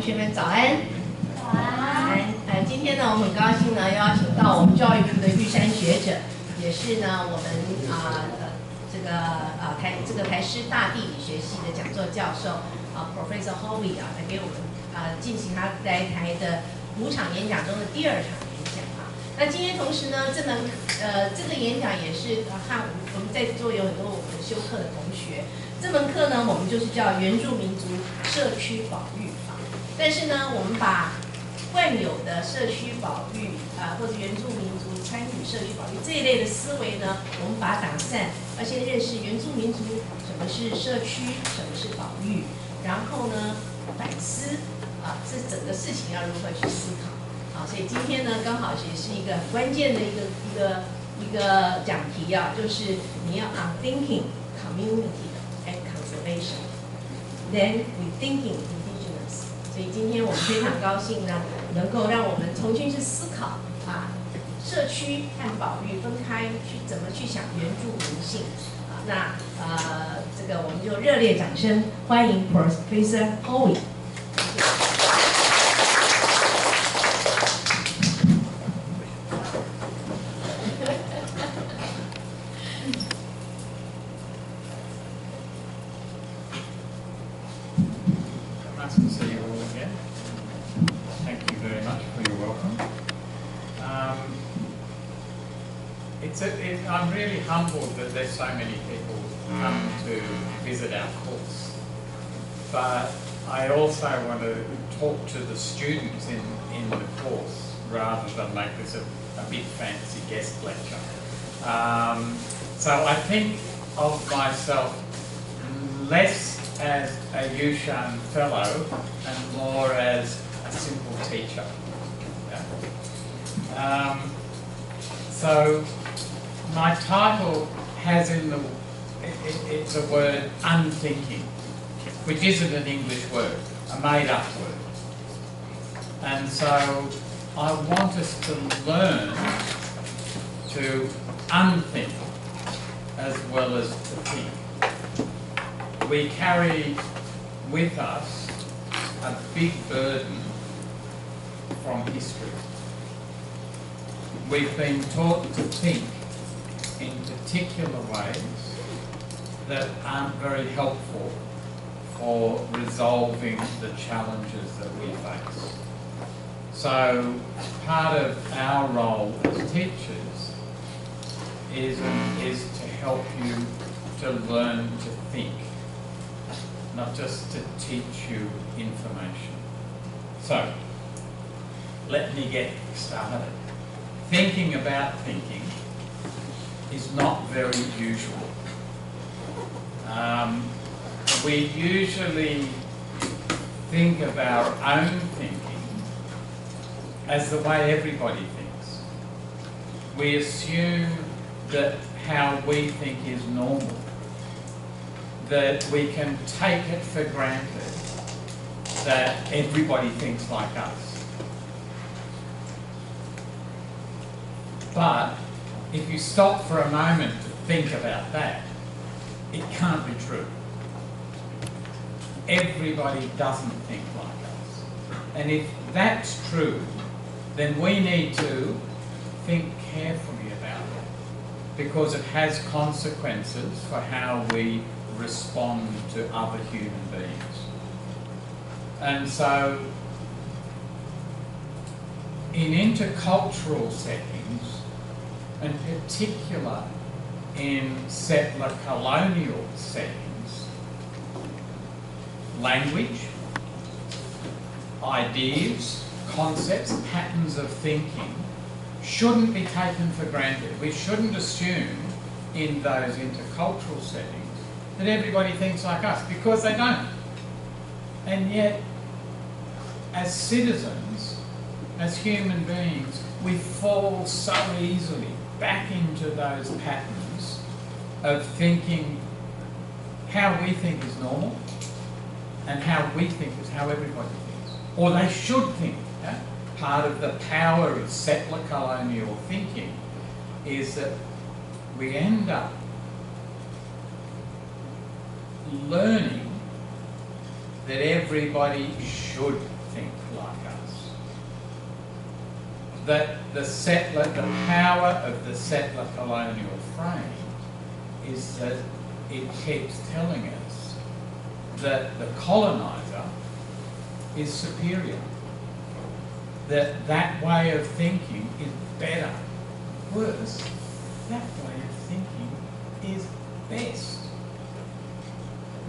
同学们早安。早安。今天呢，我们很高兴呢，邀请到我们教育部的玉山学者，也是呢我们台师大地理学系的讲座教授Professor Howitt 来给我们进行他来台的5场演讲中的第2场演讲那今天同时呢，这个演讲也是和我们在座有很多我们修课的同学。这门课呢，我们就是叫原住民族社区保育但是呢，我们把惯有的社区保育或者原住民族参与社区保育这一类的思维呢，我们把它打散，要先认识原住民族什么是社区，什么是保育，然后呢反思这整个事情要如何去思考所以今天呢，刚好也是一个很关键的一个讲题就是你要 Unthinking community and conservation then rethinking indigenous 所以今天我们非常高兴呢，能够让我们重新去思考社区和保育分开去怎么去想原住民性那这个我们就热烈掌声欢迎 Professor Howitt。I'm really humbled that there's so many people come to visit our course. But I also want to talk to the students in the course rather than make this a big fancy guest lecture. So I think of myself less as a Yushan fellow and more as a simple teacher. Yeah? So my title has it's a word unthinking, which isn't an English word, a made-up word. And so I want us to learn to unthink as well as to think. We carry with us a big burden from history. We've been taught to think in particular ways that aren't very helpful for resolving the challenges that we face. So part of our role as teachers is to help you to learn to think, not just to teach you information. So let me get started. Thinking about thinking is not very usual. We usually think of our own thinking as the way everybody thinks. We assume that how we think is normal, that we can take it for granted that everybody thinks like us. But if you stop for a moment to think about that, it can't be true. Everybody doesn't think like us. And if that's true, then we need to think carefully about it, because it has consequences for how we respond to other human beings. And so, in intercultural settings, in particular in settler colonial settings, language, ideas, concepts, patterns of thinking shouldn't be taken for granted. We shouldn't assume in those intercultural settings that everybody thinks like us, because they don't. And yet, as citizens, as human beings, we fall so easily back into those patterns of thinking how we think is normal and how we think is how everybody thinks. Or they should think. Yeah? Part of the power of settler colonial thinking is that we end up learning that everybody should think like us. That the power of the settler colonial frame is that it keeps telling us that the coloniser is superior, that way of thinking is better. Worse, that way of thinking is best.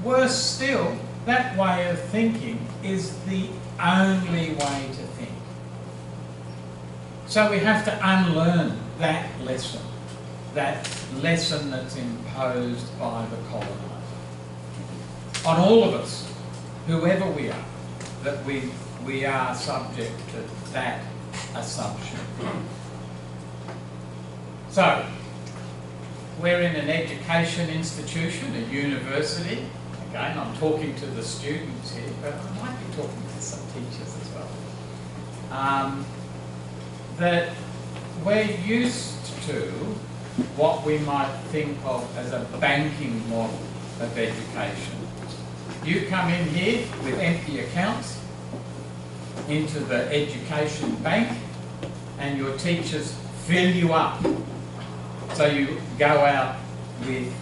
Worse still, that way of thinking is the only way to think. So we have to unlearn that lesson that's imposed by the coloniser. On all of us, whoever we are, that we are subject to that assumption. So, we're in an education institution, a university. Again, I'm talking to the students here, but I might be talking to some teachers as well. That we're used to what we might think of as a banking model of education. You come in here with empty accounts into the education bank and your teachers fill you up. So you go out with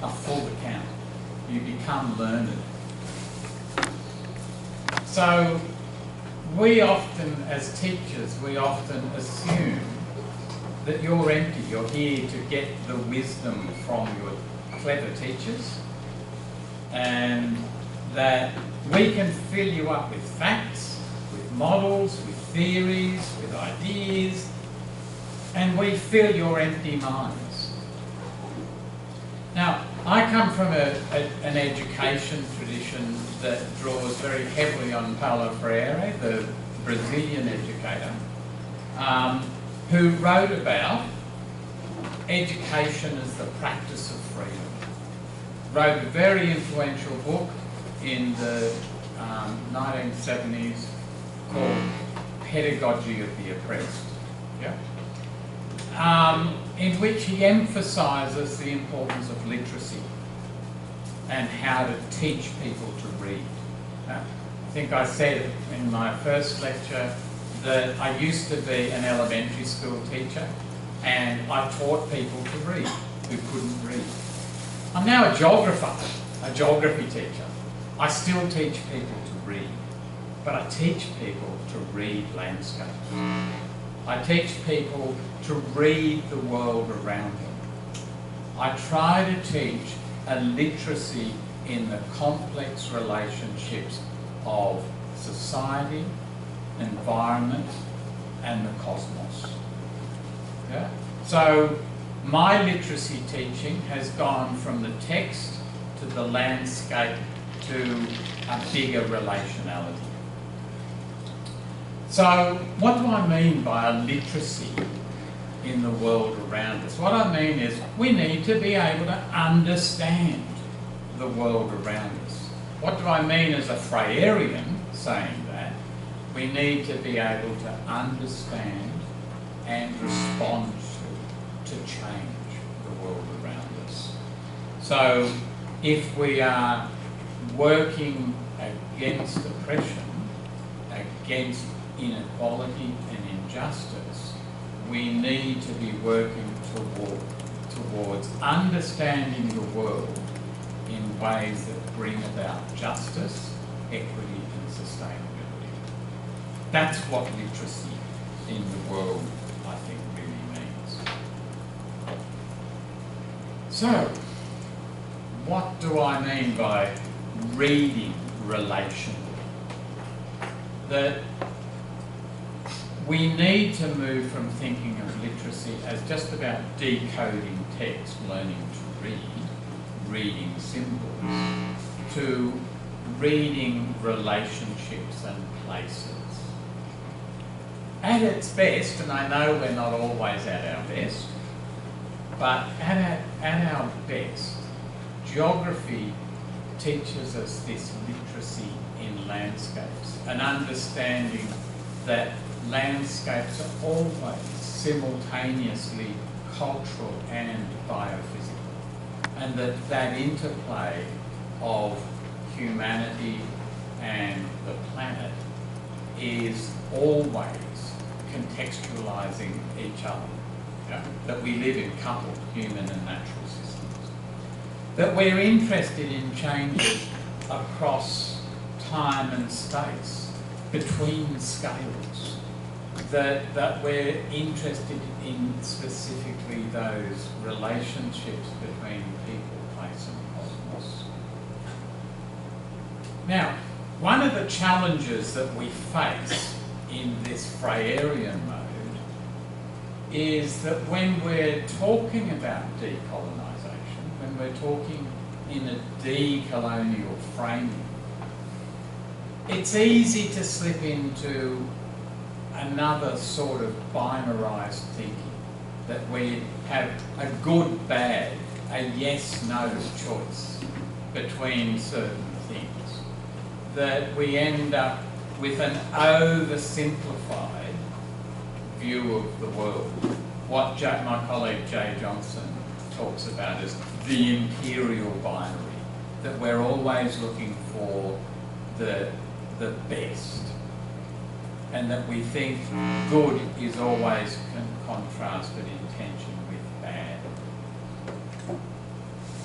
a full account. You become learned. So we often, as teachers, assume that you're empty. You're here to get the wisdom from your clever teachers, and that we can fill you up with facts, with models, with theories, with ideas, and we fill your empty minds. Now, I come from an education tradition that draws very heavily on Paulo Freire, the Brazilian educator, who wrote about education as the practice of freedom. Wrote a very influential book in the 1970s called Pedagogy of the Oppressed, in which he emphasises the importance of literacy and how to teach people to read. I think I said in my first lecture that I used to be an elementary school teacher and I taught people to read who couldn't read. I'm now a geography teacher. I still teach people to read, but I teach people to read landscapes. I teach people to read the world around them. I try to teach a literacy in the complex relationships of society, environment, and the cosmos. Yeah? So my literacy teaching has gone from the text to the landscape to a bigger relationality. So what do I mean by a literacy in the world around us? What I mean is we need to be able to understand the world around us. What do I mean as a Freirean saying that? We need to be able to understand and respond to change the world around us. So if we are working against oppression, against inequality and injustice, we need to be working towards understanding the world in ways that bring about justice, equity and sustainability. That's what literacy in the world, I think, really means. So, what do I mean by reading relationally? That we need to move from thinking of literacy as just about decoding text, learning to read, reading symbols, to reading relationships and places. At its best, and I know we're not always at our best, but at our best, geography teaches us this literacy in landscapes, an understanding that landscapes are always simultaneously cultural and biophysical. and that interplay of humanity and the planet is always contextualizing each other. You know, that we live in coupled human and natural systems. That we're interested in changes across time and space, between scales. That we're interested in specifically those relationships between people, place and cosmos. Now, one of the challenges that we face in this Freirean mode is that when we're talking about decolonisation, when we're talking in a decolonial framing, it's easy to slip into another sort of binarised thinking, that we have a good, bad, a yes-no choice between certain things, that we end up with an oversimplified view of the world, what my colleague Jay Johnson talks about as the imperial binary, that we're always looking for the best, and that we think good is always contrasted in tension with bad.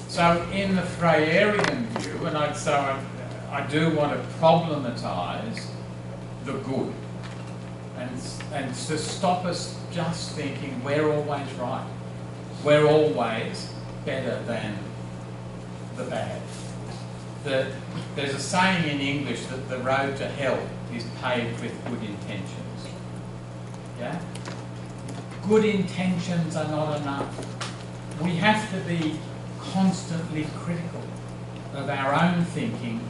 So in the Freirean view, and I do want to problematise the good, and to stop us just thinking we're always right, we're always better than the bad. There's a saying in English that the road to hell is paved with good intentions. Yeah? Good intentions are not enough. We have to be constantly critical of our own thinking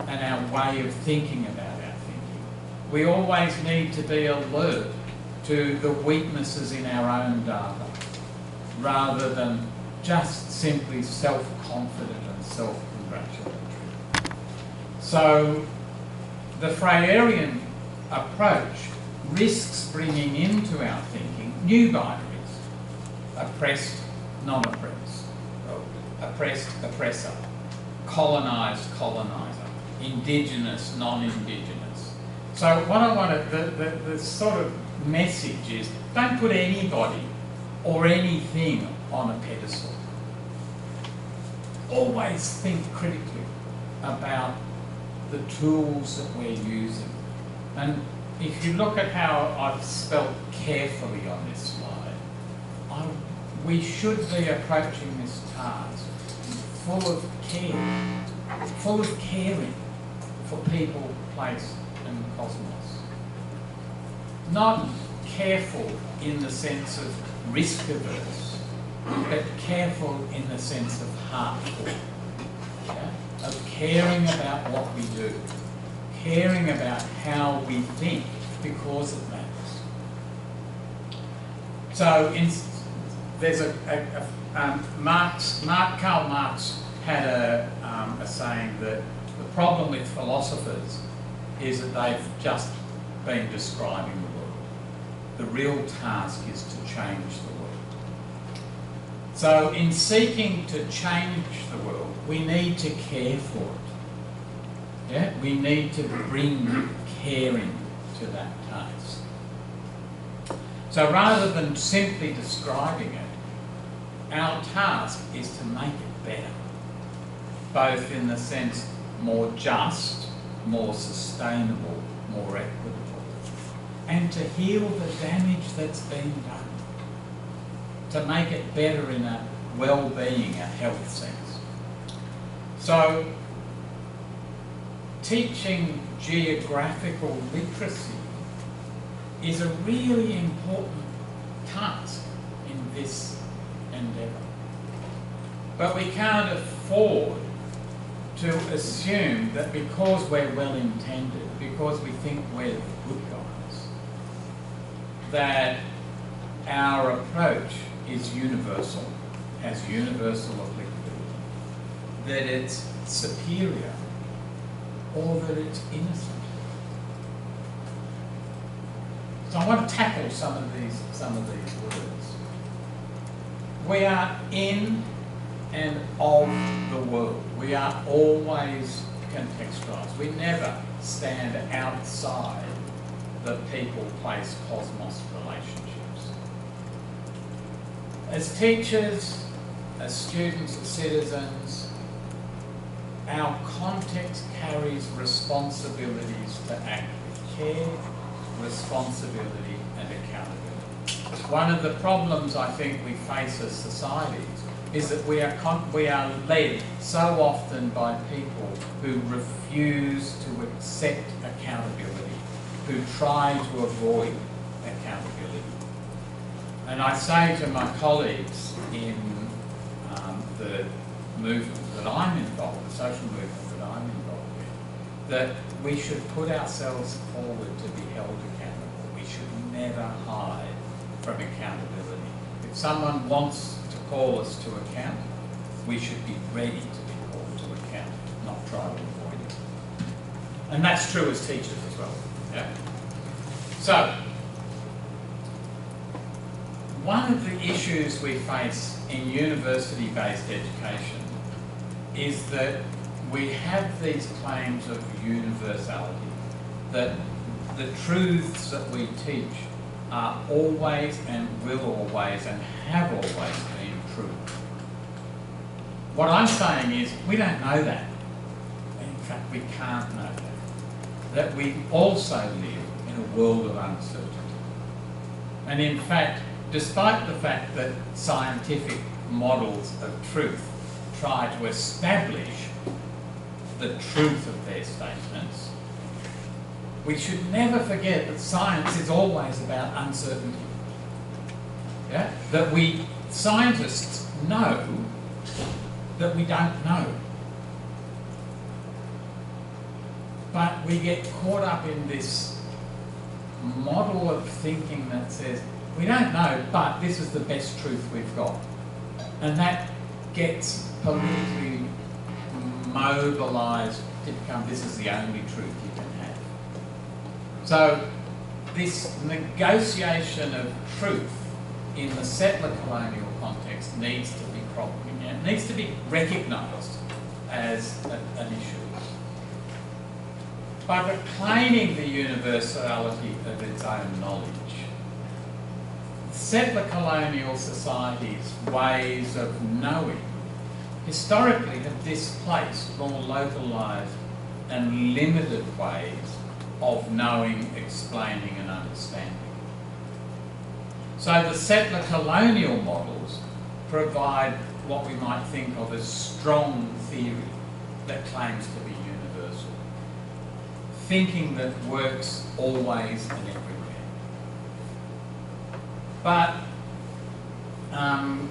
and our way of thinking about our thinking. We always need to be alert to the weaknesses in our own data, rather than just simply self-confident and self-congratulatory. So the Freirean approach risks bringing into our thinking new binaries: oppressed, non-oppressed, oppressed, oppressor, colonised, coloniser, indigenous, non-indigenous. So what I want to, the sort of message is, don't put anybody or anything on a pedestal. Always think critically about the tools that we're using. And if you look at how I've spelt carefully on this slide, we should be approaching this task full of care, full of caring for people, place and cosmos. Not careful in the sense of risk averse, but careful in the sense of heartful. Yeah? Of caring about what we do, caring about how we think, because it matters. So there's Karl Marx had a saying that the problem with philosophers is that they've just been describing the world. The real task is to change the world. So in seeking to change the world, we need to care for it. Yeah? We need to bring caring to that task. So rather than simply describing it, our task is to make it better, both in the sense more just, more sustainable, more equitable, and to heal the damage that's been done, to make it better in a well-being, a health sense. So teaching geographical literacy is a really important task in this endeavour. But we can't afford to assume that because we're well-intended, because we think we're the good guys, that our approach is universal, has universal applicability, that it's superior, or that it's innocent. So I want to tackle some of these words. We are in and of the world. We are always contextualized. We never stand outside the people-place cosmos relationships. As teachers, as students, as citizens, our context carries responsibilities to act with care, responsibility and accountability. One of the problems I think we face as societies is that we are led so often by people who refuse to accept accountability, who try to avoid accountability. And I say to my colleagues in the movement that I'm involved, the social movement that I'm involved in, that we should put ourselves forward to be held accountable. We should never hide from accountability. If someone wants to call us to account, we should be ready to be called to account, not try to avoid it. And that's true as teachers as well. Yeah? So, one of the issues we face in university-based education is that we have these claims of universality, that the truths that we teach are always and will always and have always been true. What I'm saying is we don't know that. In fact, we can't know that. That we also live in a world of uncertainty. And in fact, despite the fact that scientific models of truth try to establish the truth of their statements, we should never forget that science is always about uncertainty. Yeah? That we scientists know that we don't know. But we get caught up in this model of thinking that says, we don't know, but this is the best truth we've got. And that gets politically mobilised to become, this is the only truth you can have. So this negotiation of truth in the settler colonial context needs to be recognised as an issue. By proclaiming the universality of its own knowledge, settler colonial societies' ways of knowing historically have displaced more localised and limited ways of knowing, explaining and understanding. So the settler colonial models provide what we might think of as strong theory that claims to be universal. Thinking that works always and everywhere. But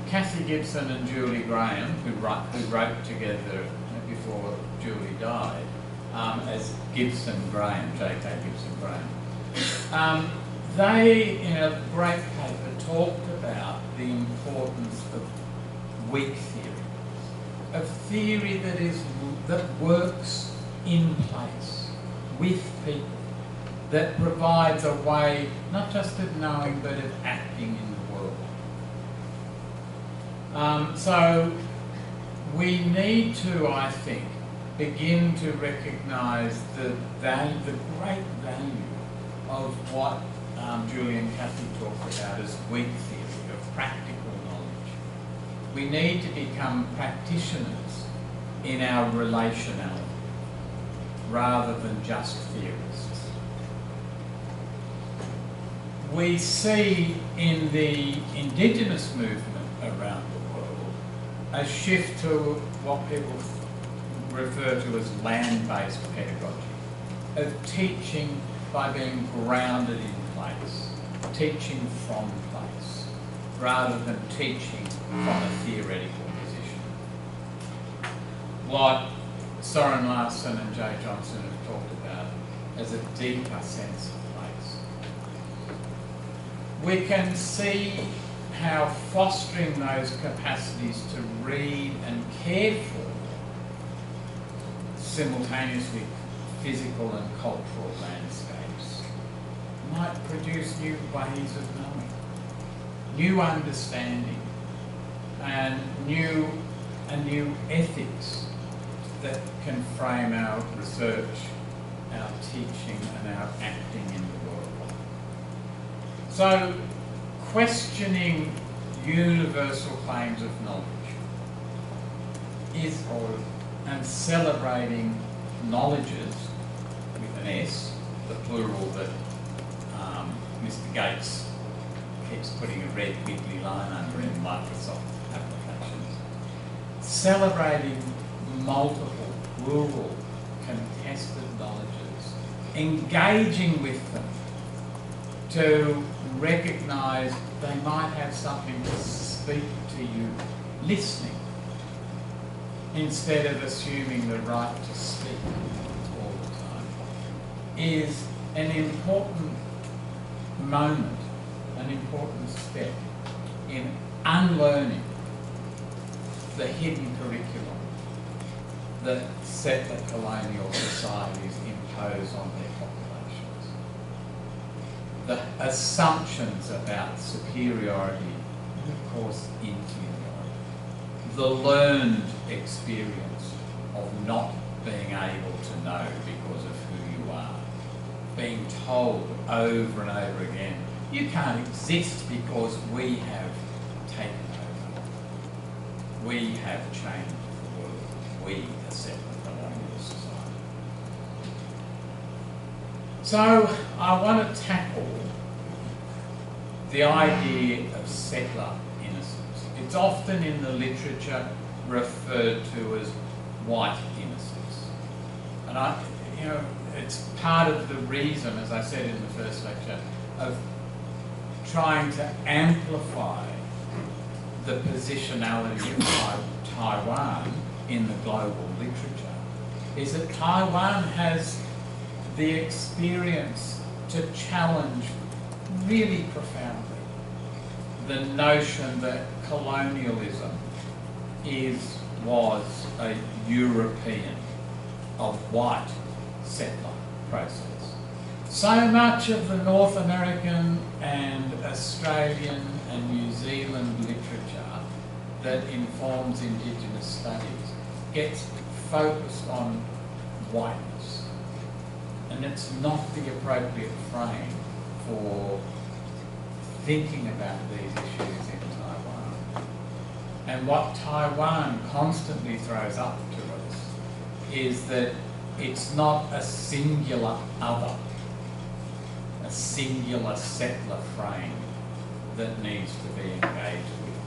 Kathy Gibson and Julie Graham, who wrote together before Julie died, as Gibson Graham, J.K. Gibson Graham, they, in a great paper, talked about the importance of weak theory, of theory that works in place with people, that provides a way not just of knowing but of acting in the world. So we need to, I think, begin to recognise the great value of what Julie and Kathy talked about as weak theory, of practical knowledge. We need to become practitioners in our relationality rather than just theorists. We see in the Indigenous movement around the world a shift to what people refer to as land-based pedagogy, of teaching by being grounded in place, teaching from place, rather than teaching from a theoretical position. What Soren Larson and Jay Johnson have talked about as a deeper sense of place. We can see how fostering those capacities to read and care for simultaneously physical and cultural landscapes might produce new ways of knowing, new understanding, and new a new ethics that can frame our research, our teaching and our acting in the world. So, questioning universal claims of knowledge and celebrating knowledges with an S, the plural that Mr. Gates keeps putting a red wiggly line under in Microsoft applications. Celebrating multiple, plural, contested knowledges, engaging with them to recognise they might have something to speak to you, listening, instead of assuming the right to speak all the time, is an important moment, an important step in unlearning the hidden curriculum that settler colonial societies impose on their populations. The assumptions about superiority and, of course, inferiority. The learned experience of not being able to know because of who you are. Being told over and over again, you can't exist because we have taken over. We have changed the world. We are settler colonial society. So I want to tackle the idea of settler innocence. It's often in the literature referred to as white innocence. And it's part of the reason, as I said in the first lecture, of trying to amplify the positionality of Taiwan in the global literature, is that Taiwan has the experience to challenge really profoundly the notion that colonialism was a European, a white settler process. So much of the North American and Australian and New Zealand literature that informs Indigenous studies gets focused on whiteness. And it's not the appropriate frame for thinking about these issues in Taiwan. And what Taiwan constantly throws up to us is that it's not a singular other, a singular settler frame that needs to be engaged with.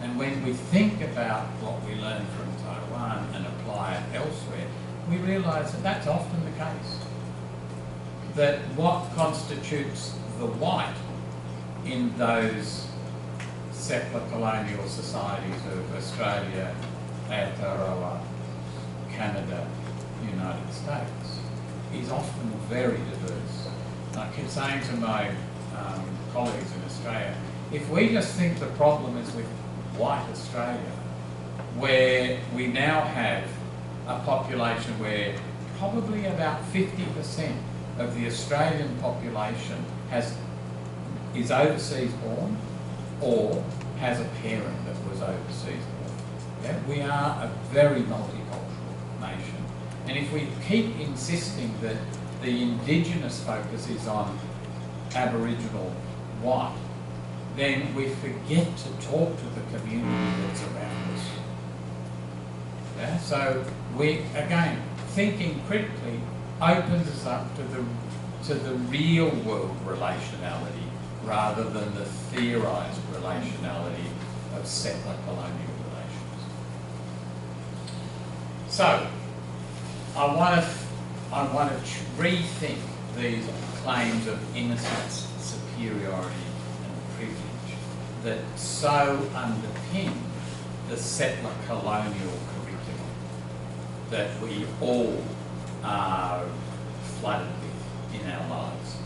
And when we think about what we learn from Taiwan and apply it elsewhere, we realise that that's often the case. That what constitutes the white in those settler colonial societies of Australia, Aotearoa, Canada, United States, is often very diverse. I keep saying to my colleagues in Australia, if we just think the problem is with white Australia, where we now have a population where probably about 50% of the Australian population is overseas born or has a parent that was overseas born. Yeah? We are a very multicultural nation. And if we keep insisting that the Indigenous focus is on Aboriginal white, then we forget to talk to the community that's around us. Yeah? So we, again, thinking critically opens us up to the real world relationality rather than the theorised relationality of settler colonial relations. So, I want to rethink these claims of innocence, superiority and privilege that so underpin the settler colonial curriculum that we all are flooded with in our lives.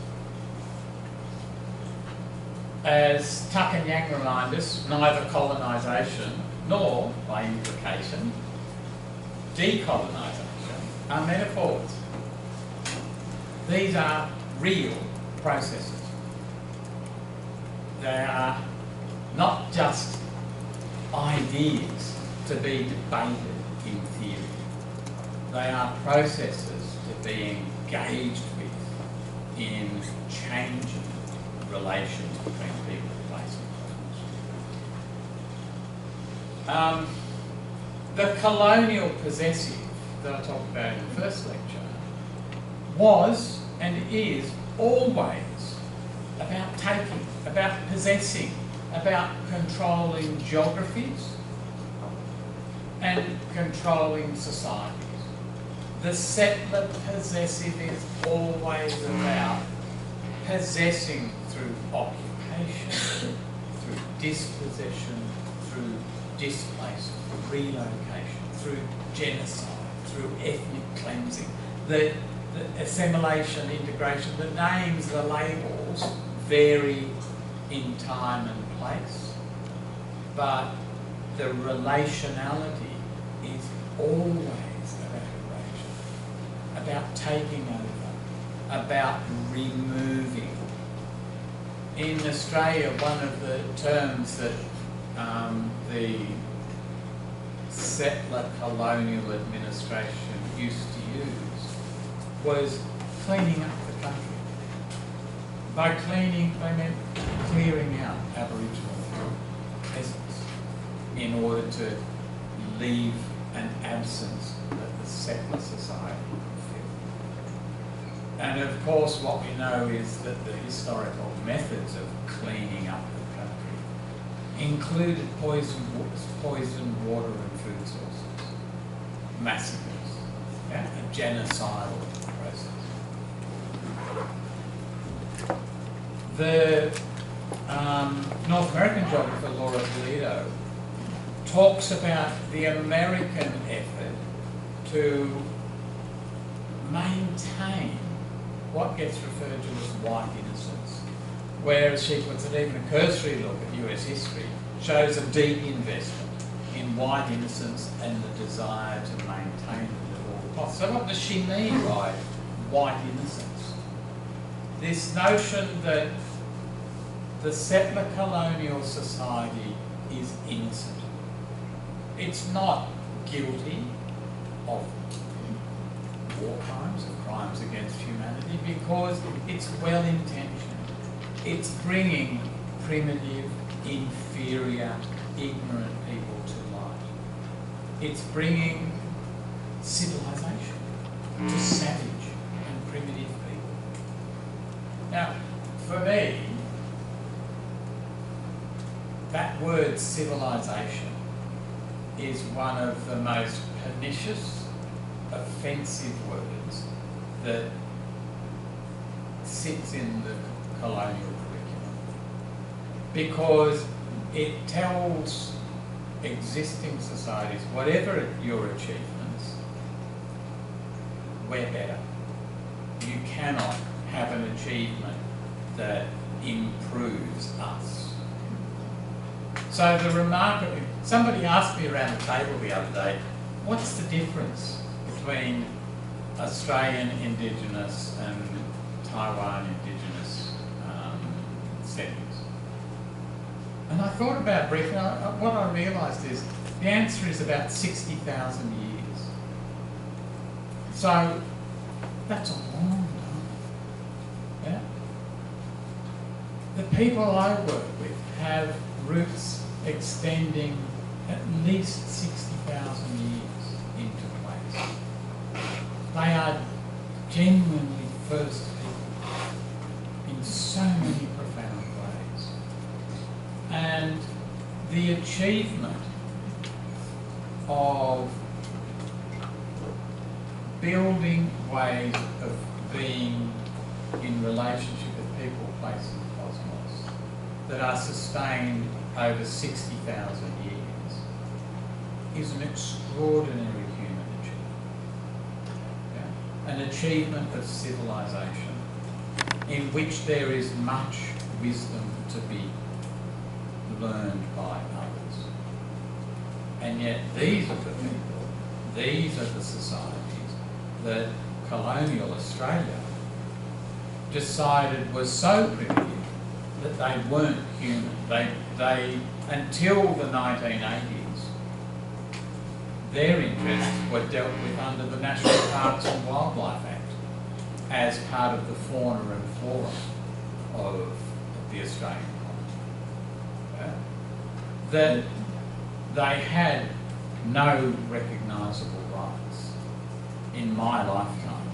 As Tuck and Yang remind us, neither colonisation nor, by implication, decolonisation are metaphors. These are real processes. They are not just ideas to be debated in theory. They are processes to be engaged with in changing relations between people, place and cosmos. The colonial possessive that I talked about in the first lecture was and is always about taking, about possessing, about controlling geographies and controlling societies. The settler possessive is always about possessing through occupation, through dispossession, through displacement, relocation, through genocide, through ethnic cleansing, the assimilation, integration, the names, the labels vary in time and place, but the relationality is always about erasure, about taking over, about removing. In Australia, one of the terms that the settler colonial administration used to use was cleaning up the country. By cleaning, they meant clearing out Aboriginal peasants in order to leave an absence that the settler society could fill. And of course, what we know is that the historical methods of cleaning up the country included poisoned water and food sources, massacres, yeah, a genocidal process. The North American geographer Laura Toledo talks about the American effort to maintain what gets referred to as white innocence, whereas she puts it, even a cursory look at US history shows a deep investment in white innocence and the desire to maintain it at all costs. So what does she mean by white innocence? This notion that the settler colonial society is innocent. It's not guilty of war crimes and crimes against humanity because it's well-intentioned. It's bringing primitive, inferior, ignorant people to light. It's bringing civilization to savage and primitive people. Now, for me, that word civilization is one of the most pernicious, offensive words that sits in the colonial curriculum, because it tells existing societies, whatever your achievements, we're better. You cannot have an achievement that improves us. So somebody asked me around the table the other day, what's the difference between Australian Indigenous and Taiwan Indigenous settings? And I thought about briefly, what I realised is the answer is about 60,000 years. So that's a long time. Yeah? The people I work with have roots extending at least 60,000 years into place. They are genuinely first people in so many profound ways. And the achievement of building ways of being in relationship with people, place and cosmos that are sustained over 60,000 years is an extraordinary human achievement. Yeah? An achievement of civilization in which there is much wisdom to be learned by others. And yet these are the people, these are the societies that colonial Australia decided was so primitive that they weren't human. They until the 1980s, their interests were dealt with under the National Parks and Wildlife Act as part of the fauna and flora of the Australian colony. That they had no recognisable rights in my lifetime.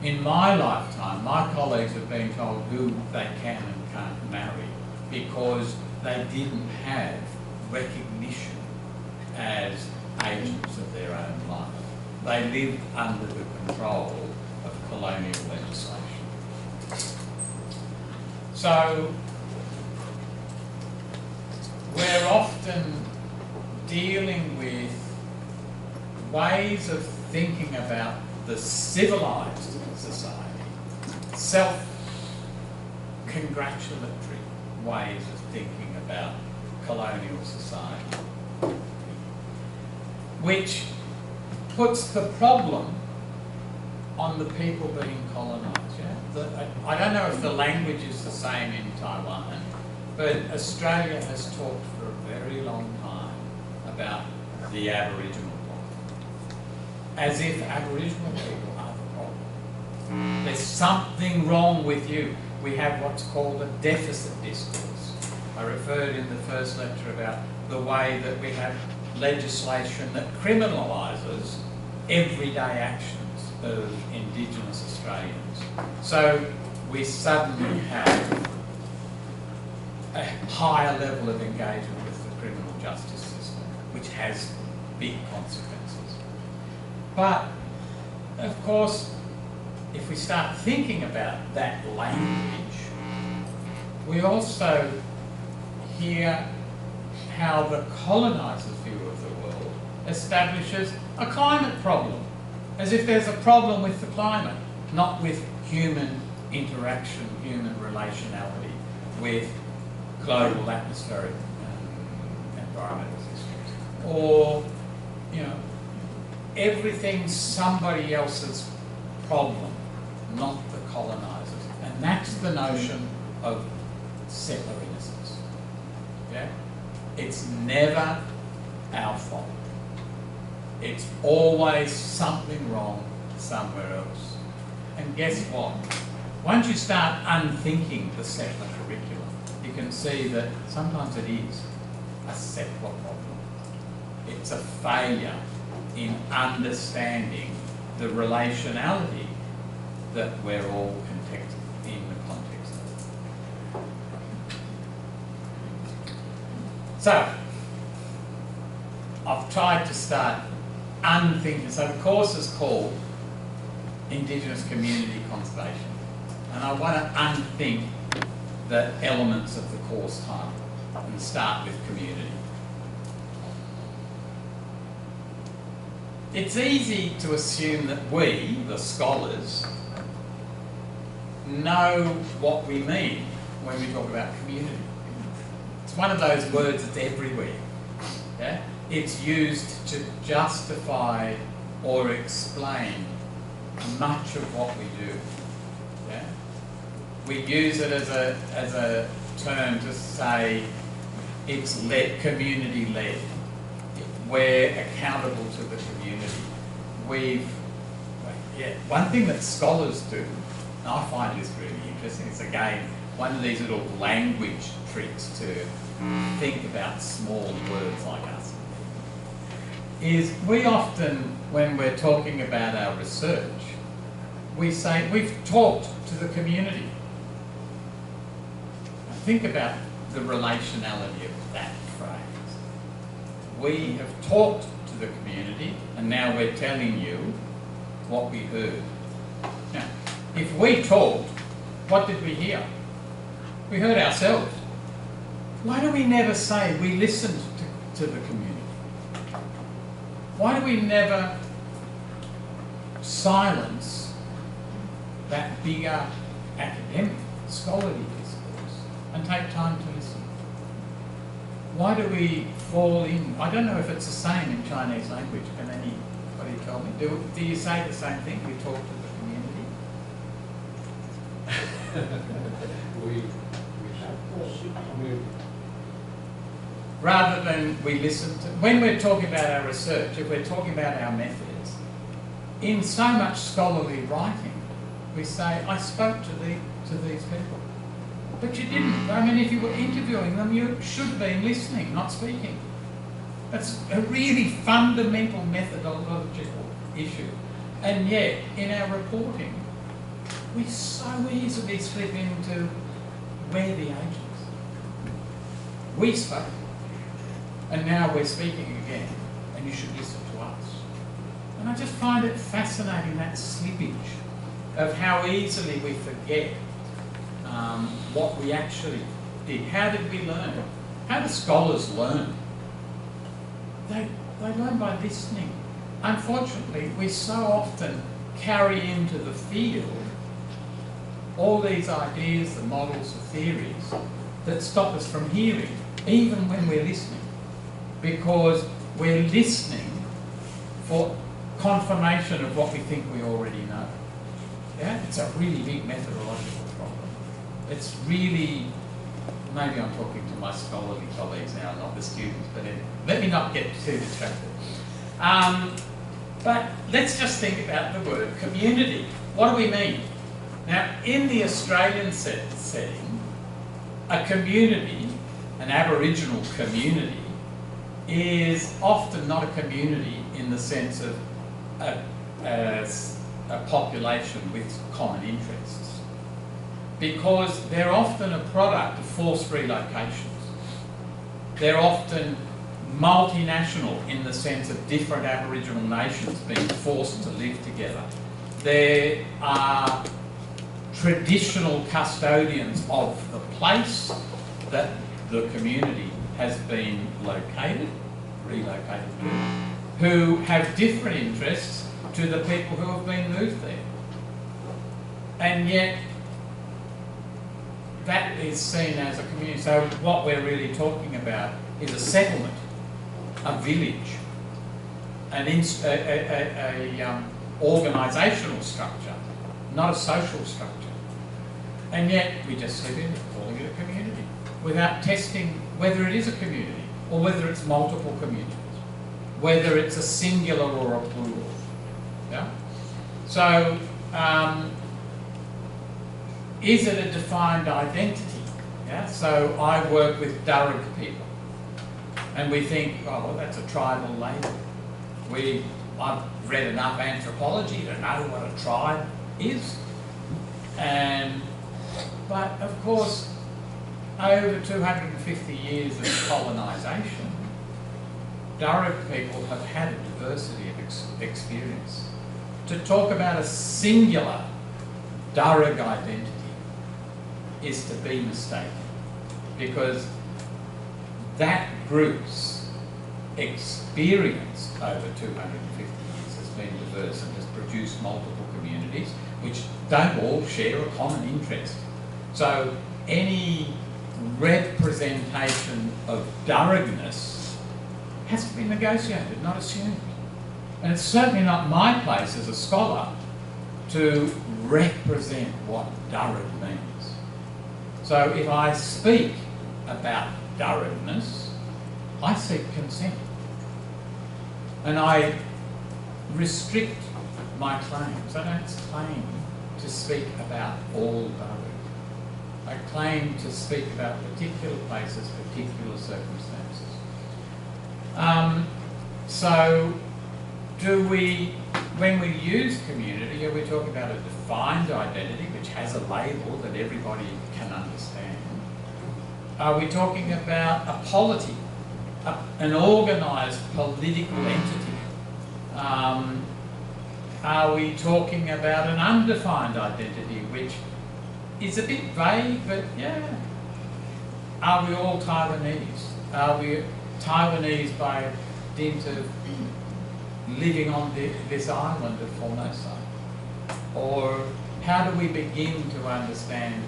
In my lifetime, my colleagues have been told who they can and can't marry because they didn't have recognition as agents of their own life. They lived under the control of colonial legislation. So we're often dealing with ways of thinking about the civilised society, self-congratulatory ways of thinking about colonial society, which puts the problem on the people being colonised. Yeah? I don't know if the language is the same in Taiwan, but Australia has talked for a very long time about the Aboriginal problem, as if Aboriginal people are the problem. There's something wrong with you. We have what's called a deficit discourse. I referred in the first lecture about the way that we have legislation that criminalises everyday actions of Indigenous Australians. So we suddenly have a higher level of engagement with the criminal justice system, which has big consequences. But, of course, if we start thinking about that language, we also hear how the colonisers' view of the world establishes a climate problem, as if there's a problem with the climate, not with human interaction, human relationality, with global atmospheric environmental systems, or, you know, everything's somebody else's problem, not the colonisers. And that's the notion of settler innocence. Yeah? It's never our fault. It's always something wrong somewhere else. And guess what? Once you start unthinking the settler curriculum, you can see that sometimes it is a settler problem. It's a failure in understanding the relationality that we're all in the context of. So, I've tried to start unthinking. So the course is called Indigenous Community Conservation. And I want to unthink the elements of the course title and start with community. It's easy to assume that we, the scholars, know what we mean when we talk about community. It's one of those words that's everywhere. Yeah? It's used to justify or explain much of what we do. Yeah? We use it as a term to say it's community-led. We're accountable to the community. One thing that scholars do, and I find this really interesting, it's again one of these little language tricks to think about small words like us, is we often, when we're talking about our research, we say we've talked to the community. Now think about the relationality of that phrase. We have talked to the community and now we're telling you what we heard. Now, if we talked, what did we hear? We heard ourselves. Why do we never say we listened to the community? Why do we never silence that bigger academic, scholarly discourse and take time to listen? Why do we fall in? I don't know if it's the same in Chinese language. Can anybody tell me? Do you say the same thing? We talk to the community? we have community. rather than we listen to, when we're talking about our research, if we're talking about our methods, in so much scholarly writing, we say, I spoke to these people. But you didn't. I mean, if you were interviewing them, you should have been listening, not speaking. That's a really fundamental methodological issue. And yet, in our reporting, we so easily slip into we're the agents. We spoke, and now we're speaking again, and you should listen to us. And I just find it fascinating, that slippage of how easily we forget what we actually did. How did we learn? How do scholars learn? They learn by listening. Unfortunately, we so often carry into the field all these ideas, the models, the theories that stop us from hearing, even when we're listening, because we're listening for confirmation of what we think we already know. Yeah, it's a really big methodological problem. It's really, maybe I'm talking to my scholarly colleagues now, not the students, but anyway, let me not get too distracted. But let's just think about the word community. What do we mean? Now, in the Australian setting, a community, an Aboriginal community, is often not a community in the sense of a population with common interests, because they're often a product of forced relocations. They're often multinational in the sense of different Aboriginal nations being forced to live together. There are traditional custodians of the place that the community has been relocated to, who have different interests to the people who have been moved there. And yet, that is seen as a community. So what we're really talking about is a settlement, a village, an organisational structure, not a social structure. And yet we just slip into calling it a community without testing whether it is a community or whether it's multiple communities, whether it's a singular or a plural. Yeah? So, is it a defined identity? Yeah? So I work with Darug people, and we think, oh, well, that's a tribal label. I've read enough anthropology to know what a tribe is. But of course, over 250 years of colonisation, Darug people have had a diversity of experience. To talk about a singular Darug identity is to be mistaken, because that group's experience over 250 years has been diverse and has produced multiple communities which don't all share a common interest. So any representation of Darugness has to be negotiated, not assumed. And it's certainly not my place as a scholar to represent what Darug means. So if I speak about Darugness, I seek consent. And I restrict my claims. I don't claim to speak about all Darug. I claim to speak about particular places, particular circumstances. So when we use community, are we talking about a defined identity which has a label that everybody can understand? Are we talking about a polity, an organised political entity? Are we talking about an undefined identity which is a bit vague, but yeah. Are we all Taiwanese? Are we Taiwanese by dint of living on this island of Formosa? Or how do we begin to understand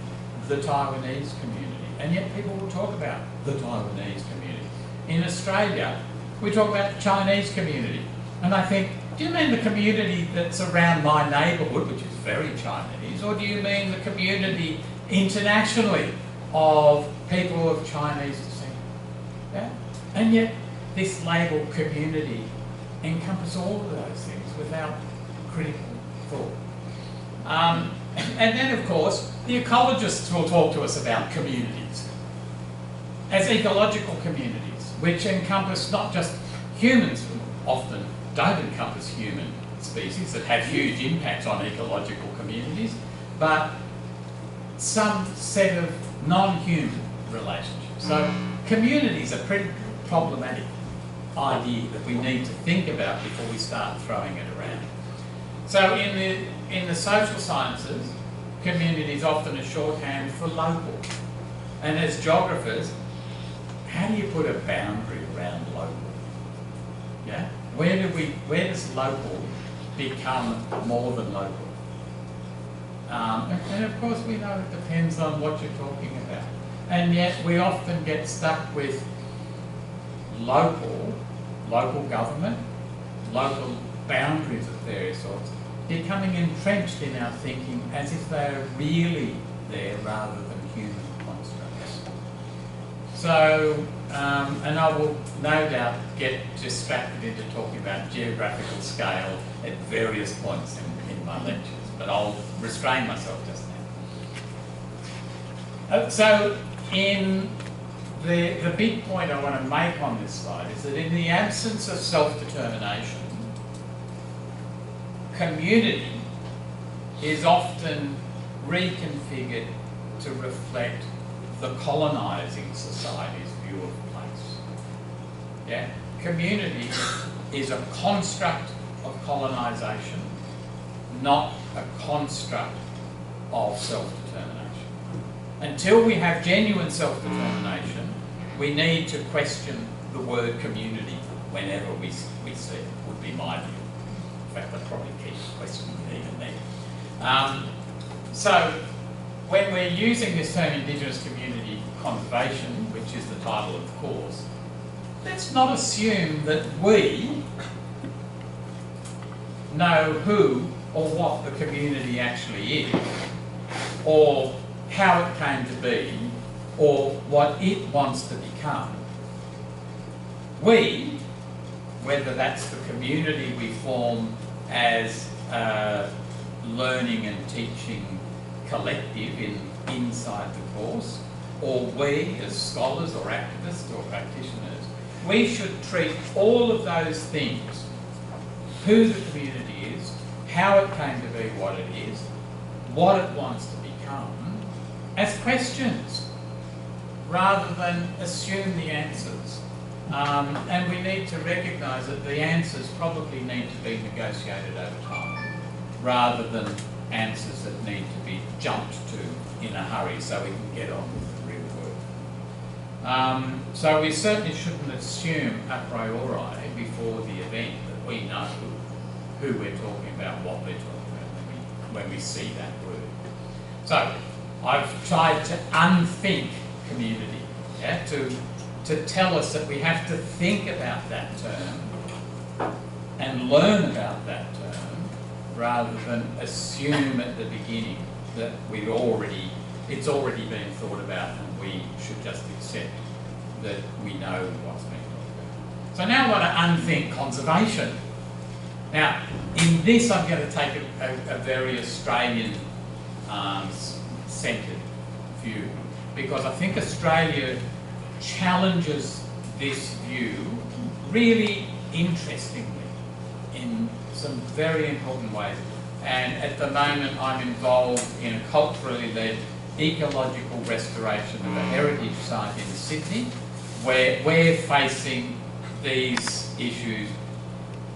the Taiwanese community? And yet people will talk about the Taiwanese community. In Australia, we talk about the Chinese community. And I think, do you mean the community that's around my neighbourhood, which is very Chinese, or do you mean the community internationally of people of Chinese descent? Yeah? And yet, this label community encompasses all of those things without critical thought. And then, of course, the ecologists will talk to us about communities as ecological communities, which encompass not just humans, often don't encompass human species that have huge impacts on ecological communities, but some set of non-human relationships. So communities are pretty problematic idea that we need to think about before we start throwing it around. So in the social sciences, community is often a shorthand for local. And as geographers, how do you put a boundary around local? Yeah? Where does local become more than local? And of course we know it depends on what you're talking about. And yet we often get stuck with local government, local boundaries of various sorts, becoming entrenched in our thinking as if they are really there rather than human constructs. So, and I will no doubt get distracted into talking about geographical scale at various points in my lectures, but I'll restrain myself just now. So, in the big point I want to make on this slide is that in the absence of self-determination, community is often reconfigured to reflect the colonising society's view of place. Yeah? Community is a construct of colonisation, not a construct of self-determination. Until we have genuine self-determination, we need to question the word community whenever we see it, would be my view. In fact, I'd probably keep questioning it even then. So, when we're using this term Indigenous community conservation, which is the title of the course, let's not assume that we know who or what the community actually is, or how it came to be, or what it wants to become. We, whether that's the community we form as a learning and teaching collective inside the course, or we as scholars or activists or practitioners, we should treat all of those things, who the community is, how it came to be what it is, what it wants to become, as questions, rather than assume the answers. And we need to recognise that the answers probably need to be negotiated over time, rather than answers that need to be jumped to in a hurry so we can get on with the real work. So we certainly shouldn't assume a priori before the event that we know who we're talking about, what we're talking about when we see that word. So I've tried to unthink community, yeah, to tell us that we have to think about that term and learn about that term rather than assume at the beginning that it's already been thought about and we should just accept that we know what's being talked about. So now I want to unthink conservation. Now, in this I'm going to take a very Australian centred view, because I think Australia challenges this view really interestingly in some very important ways. And at the moment I'm involved in a culturally led ecological restoration of a heritage site in Sydney, where we're facing these issues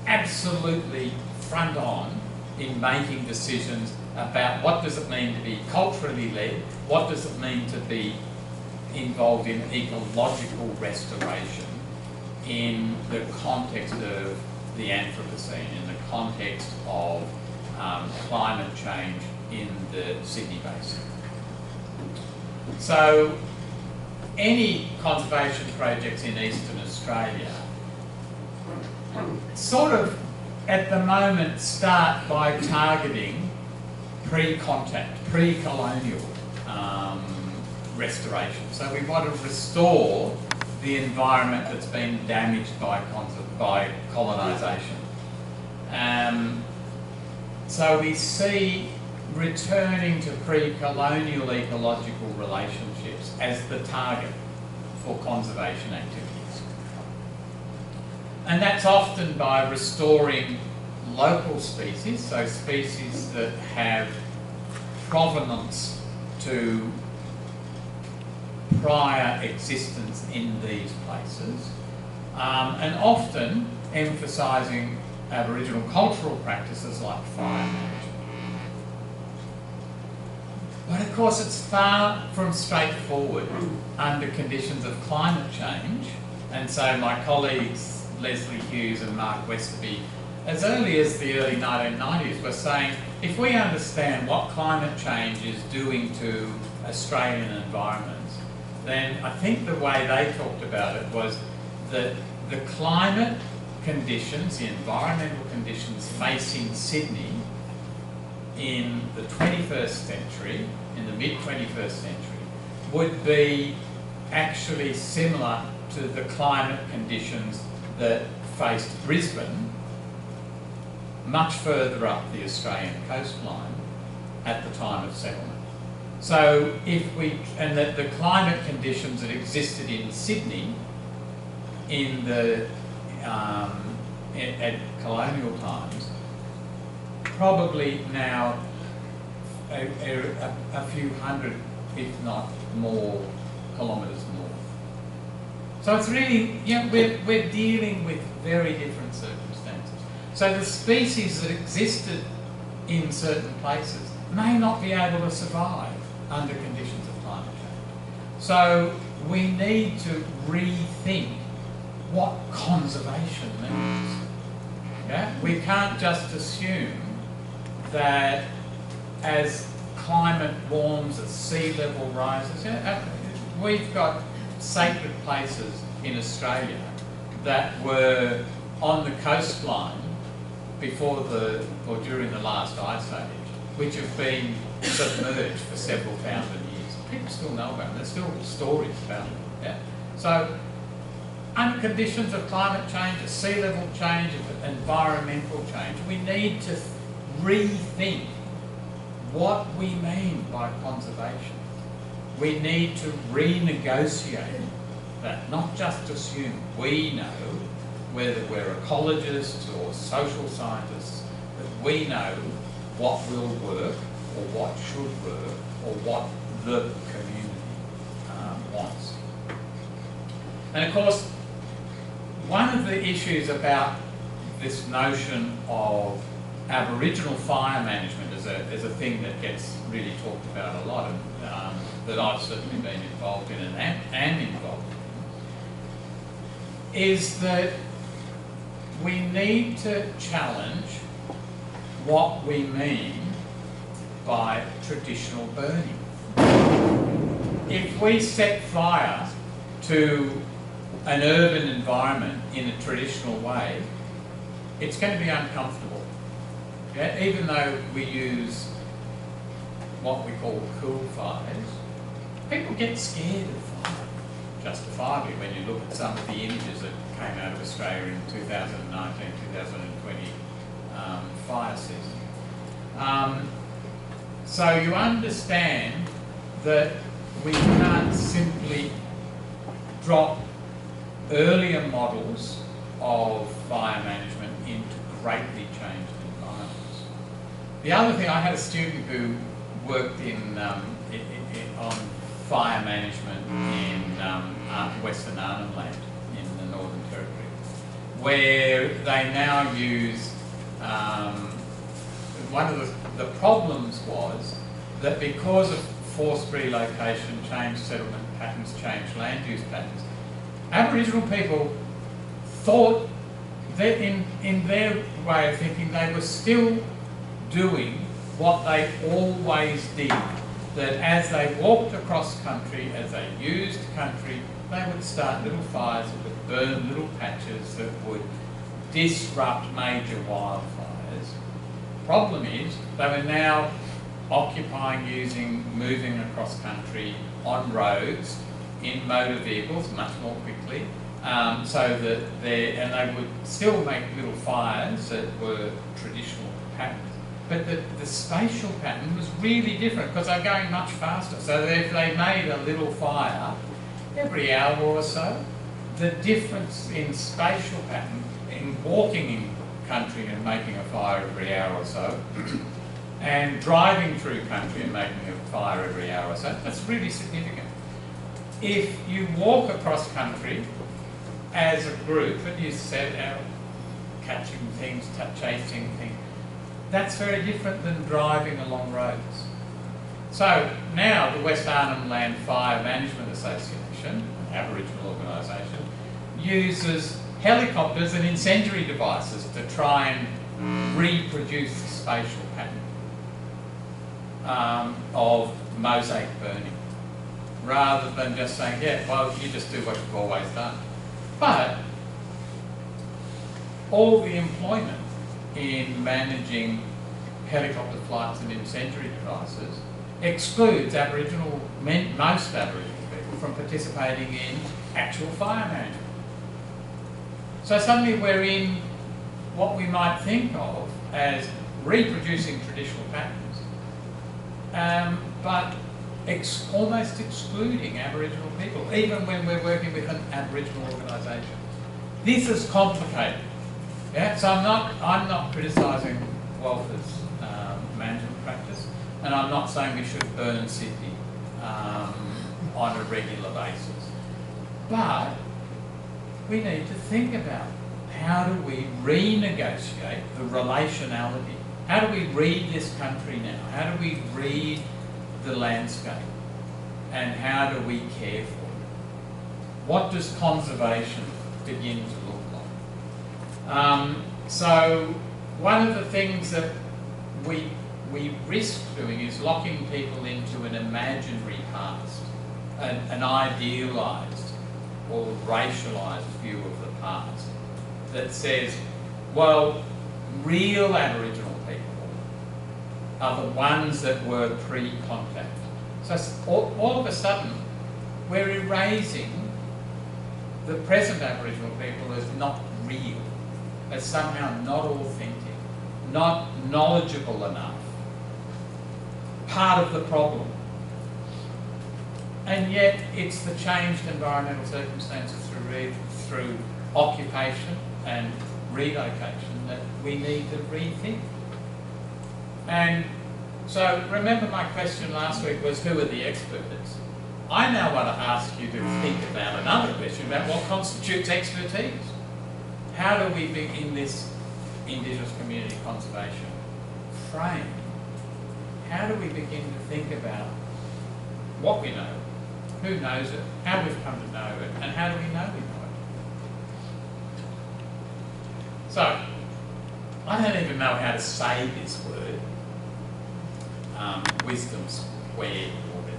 absolutely front on in making decisions about what does it mean to be culturally led, what does it mean to be involved in ecological restoration in the context of the Anthropocene, in the context of climate change in the Sydney Basin. So any conservation projects in Eastern Australia sort of at the moment start by targeting pre-contact, pre-colonial restoration. So we want to restore the environment that's been damaged by colonisation. So we see returning to pre-colonial ecological relationships as the target for conservation activities. And that's often by restoring local species, so species that have provenance to prior existence in these places, and often emphasising Aboriginal cultural practices like fire management. But of course it's far from straightforward under conditions of climate change, and so my colleagues Leslie Hughes and Mark Westerby, as early as the early 1990s, were saying if we understand what climate change is doing to Australian environments, then I think the way they talked about it was that the climate conditions, the environmental conditions facing Sydney in the 21st century, in the mid-21st century, would be actually similar to the climate conditions that faced Brisbane much further up the Australian coastline at the time of settlement. So and that the climate conditions that existed in Sydney in the at colonial times, probably now a few hundred, if not more, kilometres north. So it's really, we're dealing with very different circumstances. So the species that existed in certain places may not be able to survive under conditions of climate change. So we need to rethink what conservation means. Yeah? We can't just assume that as climate warms, as sea level rises, we've got sacred places in Australia that were on the coastline before or during the last ice age, which have been submerged for several thousand years. People still know about them. There's still stories about them. Yeah? So, under conditions of climate change, of sea level change, of environmental change, we need to rethink what we mean by conservation. We need to renegotiate that, not just assume we know, whether we're ecologists or social scientists, that we know what will work or what should work or what the community wants. And of course, one of the issues about this notion of Aboriginal fire management as a thing that gets really talked about a lot, and that I've certainly been involved in and am involved in, is that we need to challenge what we mean by traditional burning. If we set fire to an urban environment in a traditional way, it's going to be uncomfortable. Yeah? Even though we use what we call cool fires, people get scared of fire, justifiably, when you look at some of the images that came out of Australia in 2019-2020 fire season. So you understand that we can't simply drop earlier models of fire management into greatly changed environments. The other thing, I had a student who worked on fire management in Western Arnhem Land in the Northern Territory, where they now use, one of the problems was that because of forced relocation, changed settlement patterns, changed land use patterns, Aboriginal people thought that in their way of thinking they were still doing what they always did, that as they walked across country, as they used country, they would start little fires that would burn little patches that would disrupt major wildfires. Problem is, they were now occupying, moving across country on roads in motor vehicles much more quickly, so that they would still make little fires that were traditional patterns. But the spatial pattern was really different because they're going much faster. So if they made a little fire every hour or so, the difference in spatial pattern, in walking in country and making a fire every hour or so, and driving through country and making a fire every hour or so, that's really significant. If you walk across country as a group and you set out catching things, chasing things, that's very different than driving along roads. So now the West Arnhem Land Fire Management Association, an Aboriginal organisation, uses helicopters and incendiary devices to try and reproduce the spatial pattern of mosaic burning, rather than just saying, yeah, well, you just do what you've always done. But all the employment in managing helicopter flights and incendiary devices excludes most Aboriginal people from participating in actual fire management. So suddenly we're in what we might think of as reproducing traditional patterns, but almost excluding Aboriginal people, even when we're working with an Aboriginal organisation. This is complicated. Yeah? So I'm not criticising Walter's management practice, and I'm not saying we should burn Sydney on a regular basis. But we need to think about how do we renegotiate the relationality? How do we read this country now? How do we read the landscape? And how do we care for it? What does conservation begin to look like? So one of the things that we risk doing is locking people into an imaginary past, an idealised or racialised view of the past that says, well, real Aboriginal people are the ones that were pre-contact. So all of a sudden, we're erasing the present Aboriginal people as not real, as somehow not authentic, not knowledgeable enough, part of the problem. And yet it's the changed environmental circumstances through occupation and relocation that we need to rethink. And so remember my question last week was, who are the experts? I now want to ask you to think about another question about what constitutes expertise. How do we begin this Indigenous community conservation frame? How do we begin to think about what we know, who knows it, how we've come to know it, and how do we know we know it? So, I don't even know how to say this word, wisdom squared orbit.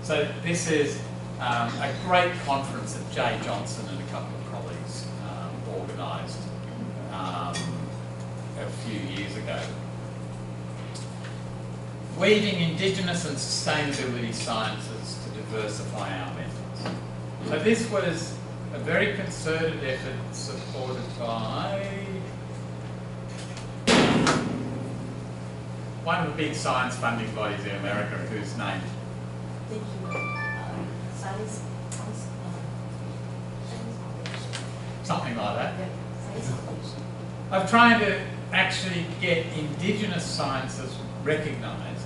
So this is a great conference that Jay Johnson and a couple of colleagues organised a few years ago. Weaving Indigenous and sustainability sciences to diversify our methods. So this was a very concerted effort supported by one of the big science funding bodies in America, whose name? Science Something like that. Yeah, Science Foundation. Of trying to actually get Indigenous sciences recognised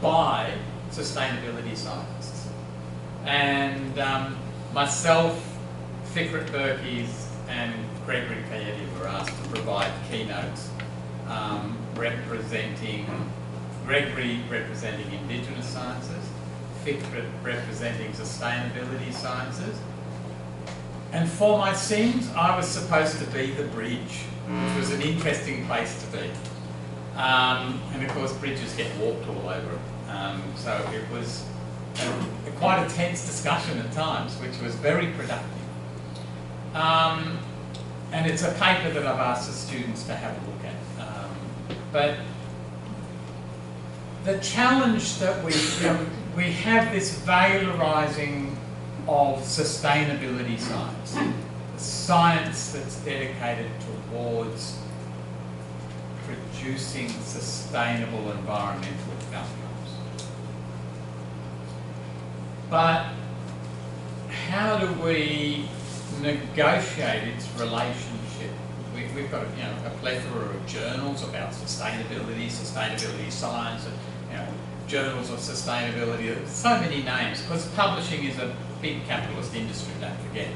by sustainability scientists. And myself, Fikret Berkes and Gregory Kayetti were asked to provide keynotes representing Gregory representing Indigenous sciences, Fikret representing sustainability sciences. And for my sins, I was supposed to be the bridge, which was an interesting place to be. And of course, bridges get walked all over it. So it was quite a tense discussion at times, which was very productive. And it's a paper that I've asked the students to have a look at. But the challenge that we have this valorising of sustainability science, science that's dedicated towards producing sustainable environmental outcomes. But how do we negotiate its relationship? We've got a plethora of journals about sustainability science, and journals of sustainability. So many names, because publishing is a big capitalist industry. Don't forget.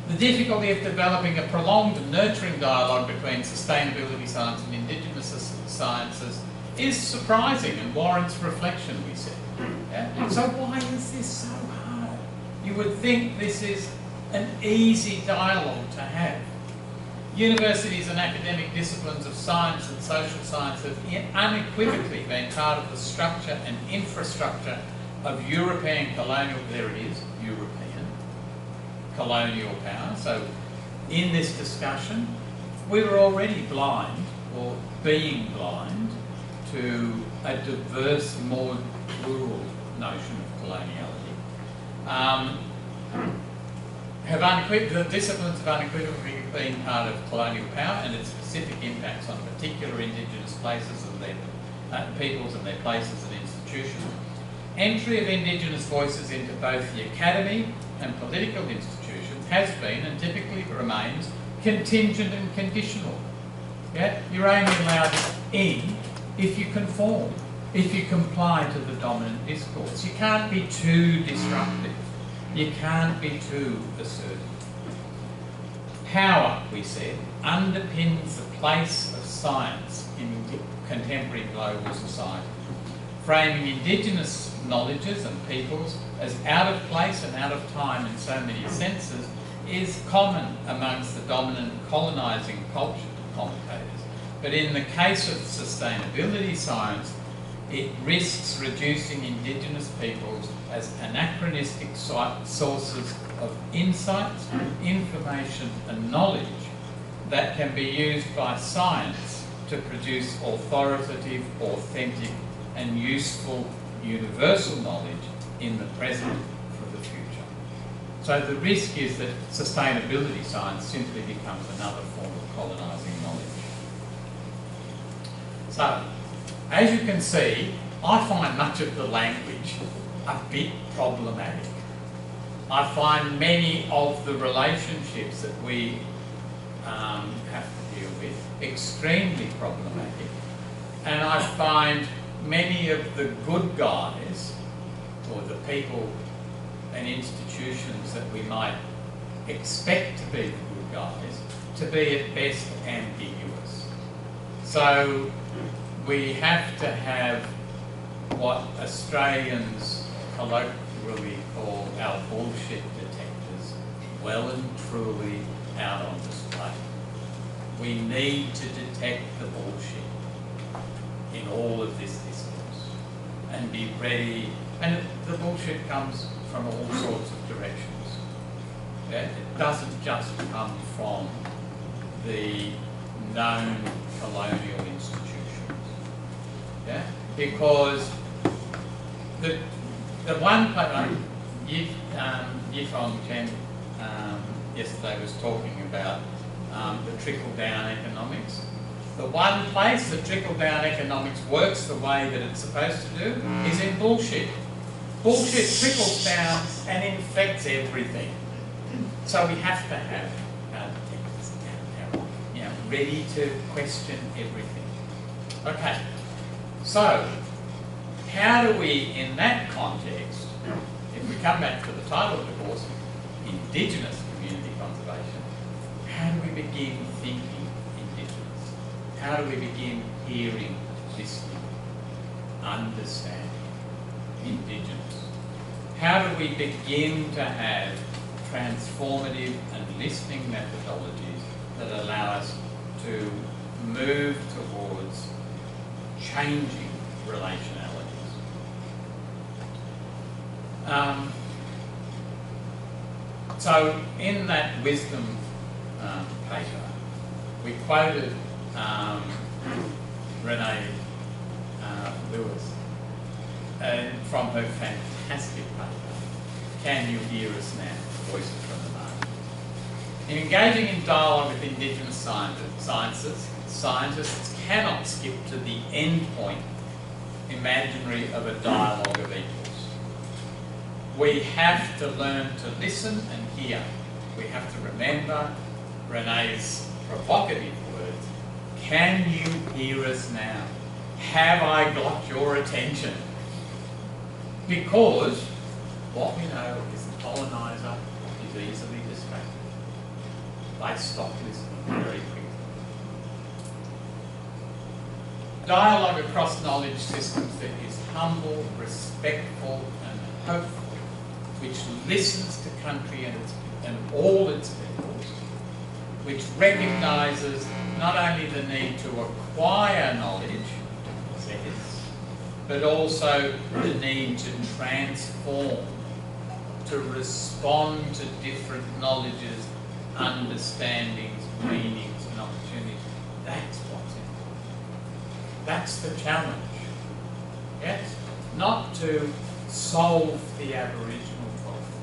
The difficulty of developing a prolonged and nurturing dialogue between sustainability science and Indigenous sciences is surprising and warrants reflection, we said. Yeah? So why is this so hard? You would think this is an easy dialogue to have. Universities and academic disciplines of science and social science have unequivocally been part of the structure and infrastructure of European colonial, there it is, European colonial power. So in this discussion, we were already blind, or being blind, to a diverse, more plural notion of coloniality. The disciplines have unequivocally been part of colonial power and its specific impacts on particular Indigenous places and their peoples and their places and institutions. Entry of Indigenous voices into both the academy and political institutions has been and typically remains contingent and conditional. Yeah? You're only allowed in if you conform, if you comply to the dominant discourse. You can't be too disruptive. You can't be too assertive. Power, we said, underpins the place of science in contemporary global society. Framing Indigenous knowledges and peoples as out of place and out of time in so many senses is common amongst the dominant colonising culture commentators. But in the case of sustainability science, it risks reducing Indigenous peoples as anachronistic sources of insights, information and knowledge that can be used by science to produce authoritative, authentic and useful universal knowledge in the present for the future. So the risk is that sustainability science simply becomes another form of colonising knowledge. So, as you can see, I find much of the language a bit problematic. I find many of the relationships that we have to deal with extremely problematic. And I find many of the good guys, or the people and institutions that we might expect to be the good guys, to be at best ambiguous. So we have to have what Australians colloquially call our bullshit detectors well and truly out on display. We need to detect the bullshit in all of this discourse and be ready. And the bullshit comes from all sorts of directions. Yeah? It doesn't just come from the known colonial institutions. Yeah? Because the one Yifong Chen yesterday was talking about the trickle-down economics. The one place that trickle-down economics works the way that it's supposed to do is in bullshit. Bullshit trickles down and infects everything. So we have to have our detectors ready to question everything. Okay, so how do we, in that context, if we come back to the title of the course, Indigenous Community Conservation, how do we begin thinking Indigenous? How do we begin hearing, listening, understanding Indigenous? How do we begin to have transformative and listening methodologies that allow us to move towards changing relationalities? So in that wisdom paper, we quoted Renee Lewis, from her fantastic paper, Can You Hear Us Now? Voices from the Margin. In engaging in dialogue with Indigenous scientists cannot skip to the end point imaginary of a dialogue of equals. We have to learn to listen and hear. We have to remember Renee's provocative words, can you hear us now? Have I got your attention? Because what we know is the coloniser is easily distracted. They stop listening very quickly. Dialogue across knowledge systems that is humble, respectful and hopeful, which listens to country and all its peoples, which recognises not only the need to acquire knowledge, but also the need to transform, to respond to different knowledges, understandings, meanings and opportunities. That's what's important. That's the challenge. Yes? Not to solve the Aboriginal problem.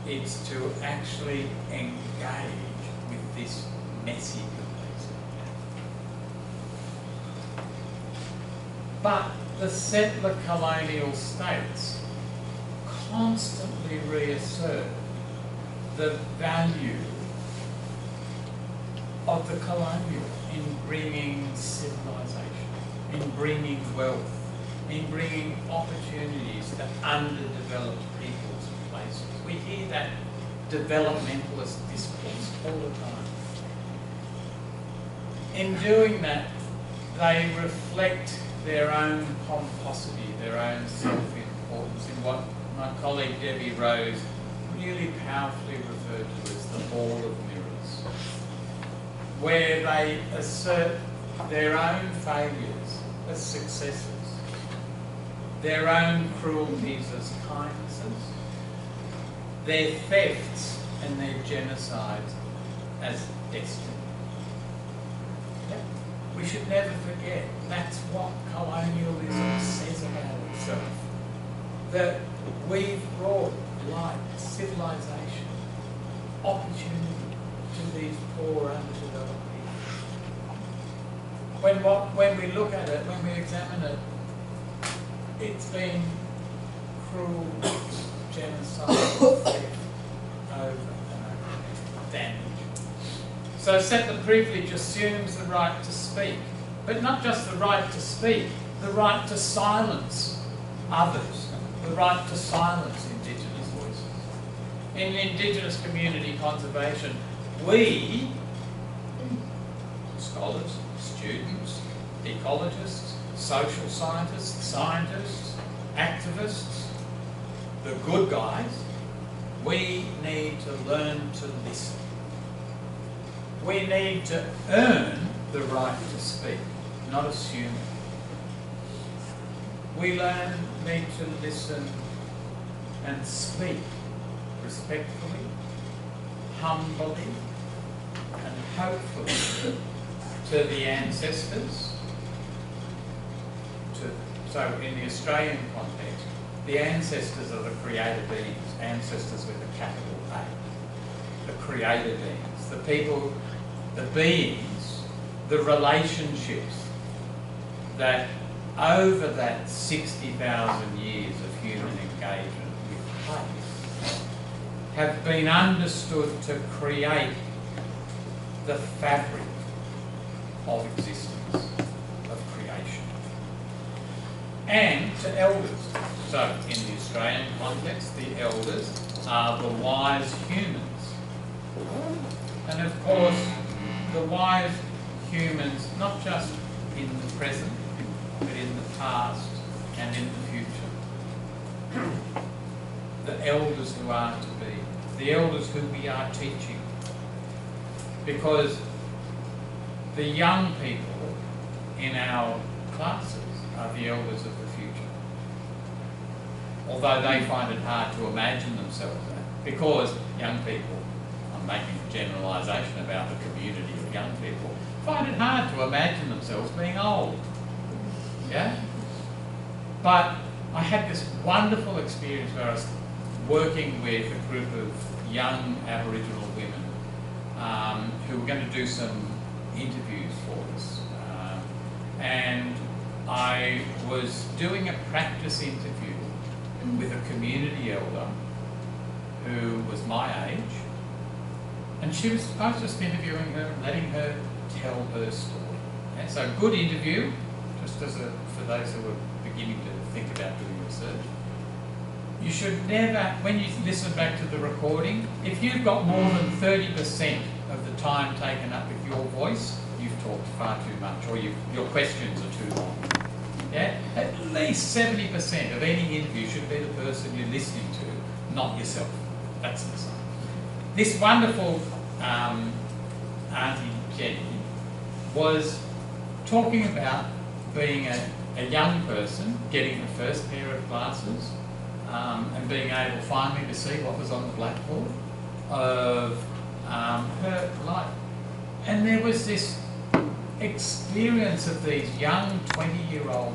It's to actually engage with this messy complexity. But the settler colonial states constantly reassert the value of the colonial in bringing civilization, in bringing wealth, in bringing opportunities to underdeveloped peoples and places. We hear that developmentalist discourse all the time. In doing that, they reflect their own pomposity, their own self-importance in what my colleague Debbie Rose really powerfully referred to as the hall of mirrors, where they assert their own failures as successes, their own cruelties as kindnesses, their thefts and their genocides as destiny. We should never forget that's what colonialism says about itself. That we've brought light, civilization, opportunity to these poor, underdeveloped people. When we look at it, when we examine it, it's been cruel, genocide, theft, over and over, damage. So settler privilege assumes the right to speak, but not just the right to speak, the right to silence others, the right to silence Indigenous voices. In Indigenous community conservation, we, scholars, students, ecologists, social scientists, scientists, activists, the good guys, we need to learn to listen. We need to earn the right to speak, not assume it. We need to listen and speak respectfully, humbly, and hopefully to the ancestors. So in the Australian context, the ancestors are the creator beings, ancestors with a capital A, the creator beings, the people, the beings, the relationships that over that 60,000 years of human engagement with place have been understood to create the fabric of existence, of creation. And to elders. So in the Australian context, the elders are the wise humans. And of course, the wise humans, not just in the present, but in the past and in the future. The elders who are to be, the elders who we are teaching. Because the young people in our classes are the elders of the future. Although they find it hard to imagine themselves that. Because young people, I'm making a generalisation about the community of young people, find it hard to imagine themselves being old. Yeah? But I had this wonderful experience where I was working with a group of young Aboriginal women who were going to do some interviews for us. And I was doing a practice interview with a community elder who was my age. And I was just interviewing her, letting her tell her story. And so good interview, just for those who are beginning to think about doing research. You should never, when you listen back to the recording, if you've got more than 30% of the time taken up with your voice, you've talked far too much, or your questions are too long. Yeah? At least 70% of any interview should be the person you're listening to, not yourself. That's the sign. This wonderful Auntie Jenny was talking about being a young person, getting the first pair of glasses, and being able finally to see what was on the blackboard of her life. And there was this experience of these young 20-year-old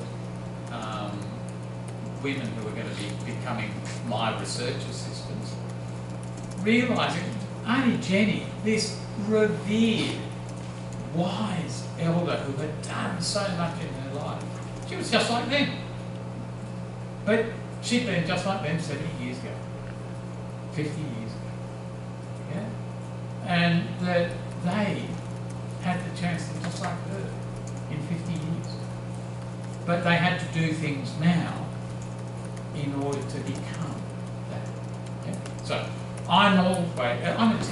women who were going to be becoming my research assistants, realising Auntie Jenny, this revered, wise elder who had done so much in her life, she was just like them. But she'd been just like them 70 years ago, 50 years ago. Yeah? And that they had the chance to be just like her in 50 years. But they had to do things now in order to become that. Yeah? So I'm always,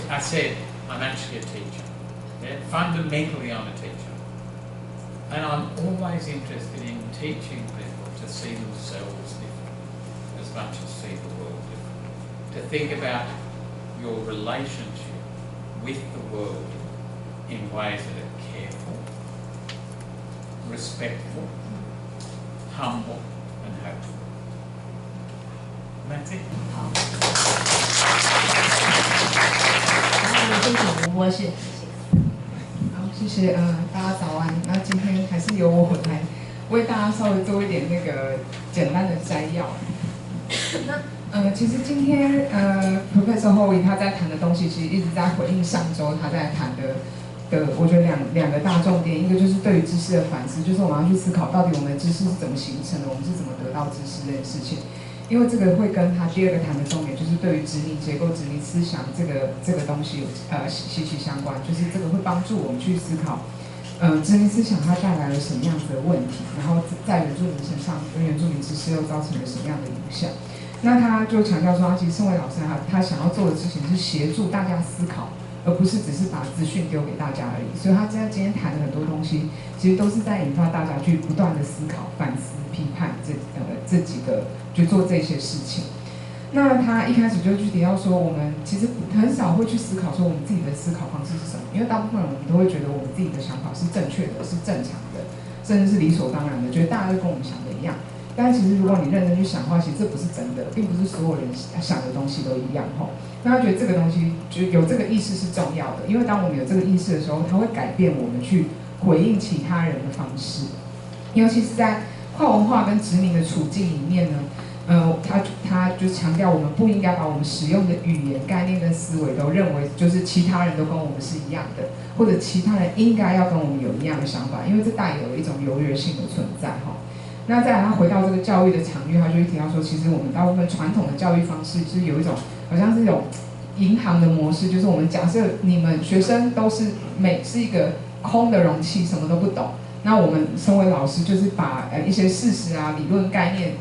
I said I'm actually a teacher. Yeah? Fundamentally I'm a teacher. And I'm always interested in teaching people to see themselves different as much as see the world different. To think about your relationship with the world in ways that are careful, respectful, humble, and hopeful. And that's it. 非常不博士，好，谢谢大家早安。那今天还是由我来为大家稍微做一点那个简单的摘要。那其实今天Professor Howitt 他在谈的东西，其实一直在回应上周他在谈的我觉得两个大重点，一个就是对于知识的反思，就是我们要去思考到底我们的知识是怎么形成的，我们是怎么得到知识这件事情。因为这个会跟他第二个谈的重点，就是对于殖民结构、殖民思想这个东西有息息相关，就是这个会帮助我们去思考，殖民思想它带来了什么样子的问题，然后在原住民身上跟原住民知识又造成了什么样的影响。那他就强调说，他其实身为老师，他想要做的事情是协助大家思考，而不是只是把资讯丢给大家而已。所以他今天谈的很多东西，其实都是在引发大家去不断的思考、反思、批判这几个，就做这些事情。那他一开始就去提到说，我们其实很少会去思考说我们自己的思考方式是什么，因为大部分人我们都会觉得我们自己的想法是正确的、是正常的，甚至是理所当然的，觉得大家都跟我们想的一样。但是其实如果你认真去想的话，其实这不是真的，并不是所有人想的东西都一样吼。那他觉得这个东西就有这个意识是重要的，因为当我们有这个意识的时候，它会改变我们去回应其他人的方式。尤其是在跨文化跟殖民的处境里面呢，他就强调我们不应该把我们使用的语言、概念跟思维都认为就是其他人都跟我们是一样的，或者其他人应该要跟我们有一样的想法，因为这带有一种优越性的存在哈。那再来，他回到这个教育的场域，他就会提到说，其实我们大部分传统的教育方式就是有一种好像是一种银行的模式，就是我们假设你们学生都是一个空的容器，什么都不懂。那我们身为老师，就是把一些事实啊、理论概念，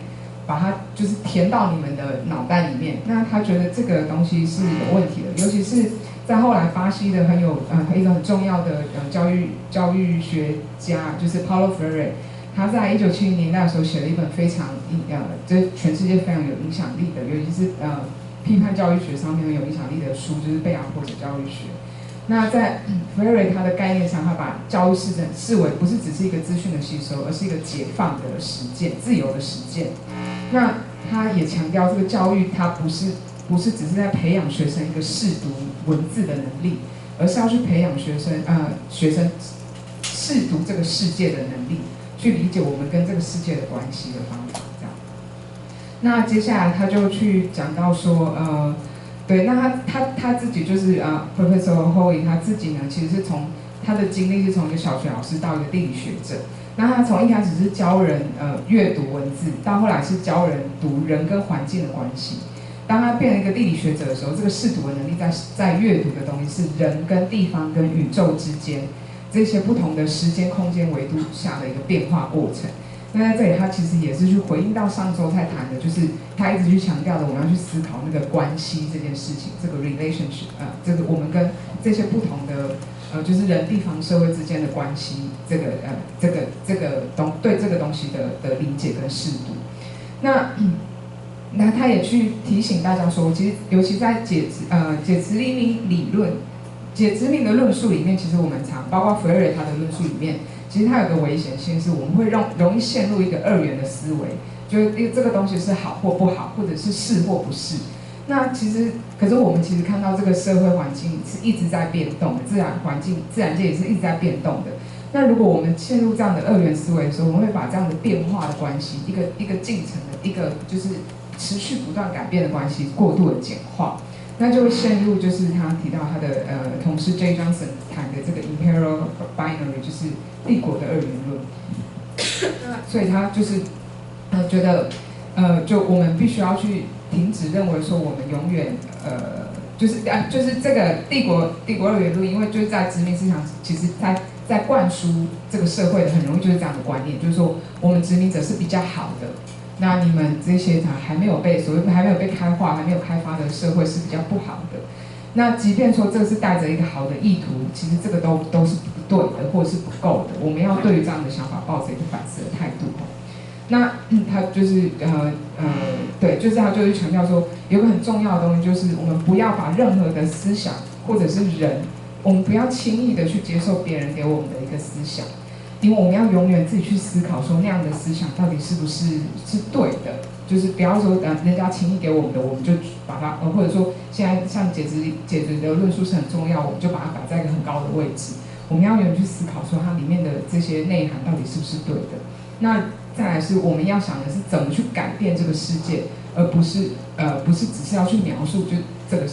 把它就是填到你们的脑袋里面。那他觉得这个东西是有问题的，尤其是在后来巴西的一个很重要的教育学家，就是 Paulo Freire。他在1970年代的时候写了一本非常这全世界非常有影响力的，尤其是批判教育学上面很有影响力的书，就是《被压迫者教育学》。那在Freire他的概念上，他把教育视为不是只是一个资讯的吸收，而是一个解放的实践、自由的实践。那他也强调，这个教育它不是只是在培养学生一个识读文字的能力，而是要去培养学生识读这个世界的能力。去理解我们跟这个世界的关系的方法，这样。那接下来他就去讲到说，对，那他自己就是Professor Howitt 他自己呢，其实是从他的经历是从一个小学老师到一个地理学者。那他从一开始是教人阅读文字，到后来是教人读人跟环境的关系。当他变成一个地理学者的时候，这个识读的能力在阅读的东西是人跟地方跟宇宙之间这些不同的时间空间维度下的一个变化过程。那在这里，他其实也是去回应到上周在谈的，就是他一直去强调的，我们要去思考那个关系这件事情，这个 relationship， 这个我们跟这些不同的就是人、地方、社会之间的关系，对这个东西的理解跟识读。那他也去提醒大家说，其实尤其在解殖民理论、解殖民的论述里面，其实我们包括Freire他的论述里面，其实它有个危险性是，我们会容易陷入一个二元的思维，就是这个东西是好或不好，或者是或不是。那可是我们其实看到这个社会环境是一直在变动的，自然界也是一直在变动的。那如果我们陷入这样的二元思维的时候，我们会把这样的变化的关系，一个进程的一个就是持续不断改变的关系，过度的简化，那就会陷入就是他提到他的同事 J. Johnson 谈的这个 imperial binary， 就是帝国的二元论。所以他就是觉得就我们必须要去停止认为说我们永远就是这个帝国二元论，因为就是在殖民思想，其实在灌输这个社会的很容易就是这样的观念，就是说我们殖民者是比较好的。那你们这些还没有被开化、还没有开发的社会是比较不好的。那即便说这是带着一个好的意图，其实这个都是不对的，或者是不够的。我们要对于这样的想法抱着一个反思的态度。那他就是对，就是他就是强调说，有个很重要的东西，就是我们不要把任何的思想或者是人，我们不要轻易的去接受别人给我们的一个思想。因为我们要永远自己去思考，说那样的思想到底是不是对的，就是不要说人家轻易给我们的，我们就把它或者说现在像解决的论述是很重要，我们就把它摆在一个很高的位置。我们要永远去思考，说它里面的这些内涵到底是不是对的。那再来是我们要想的是怎么去改变这个世界，而不是只是要去描述就这个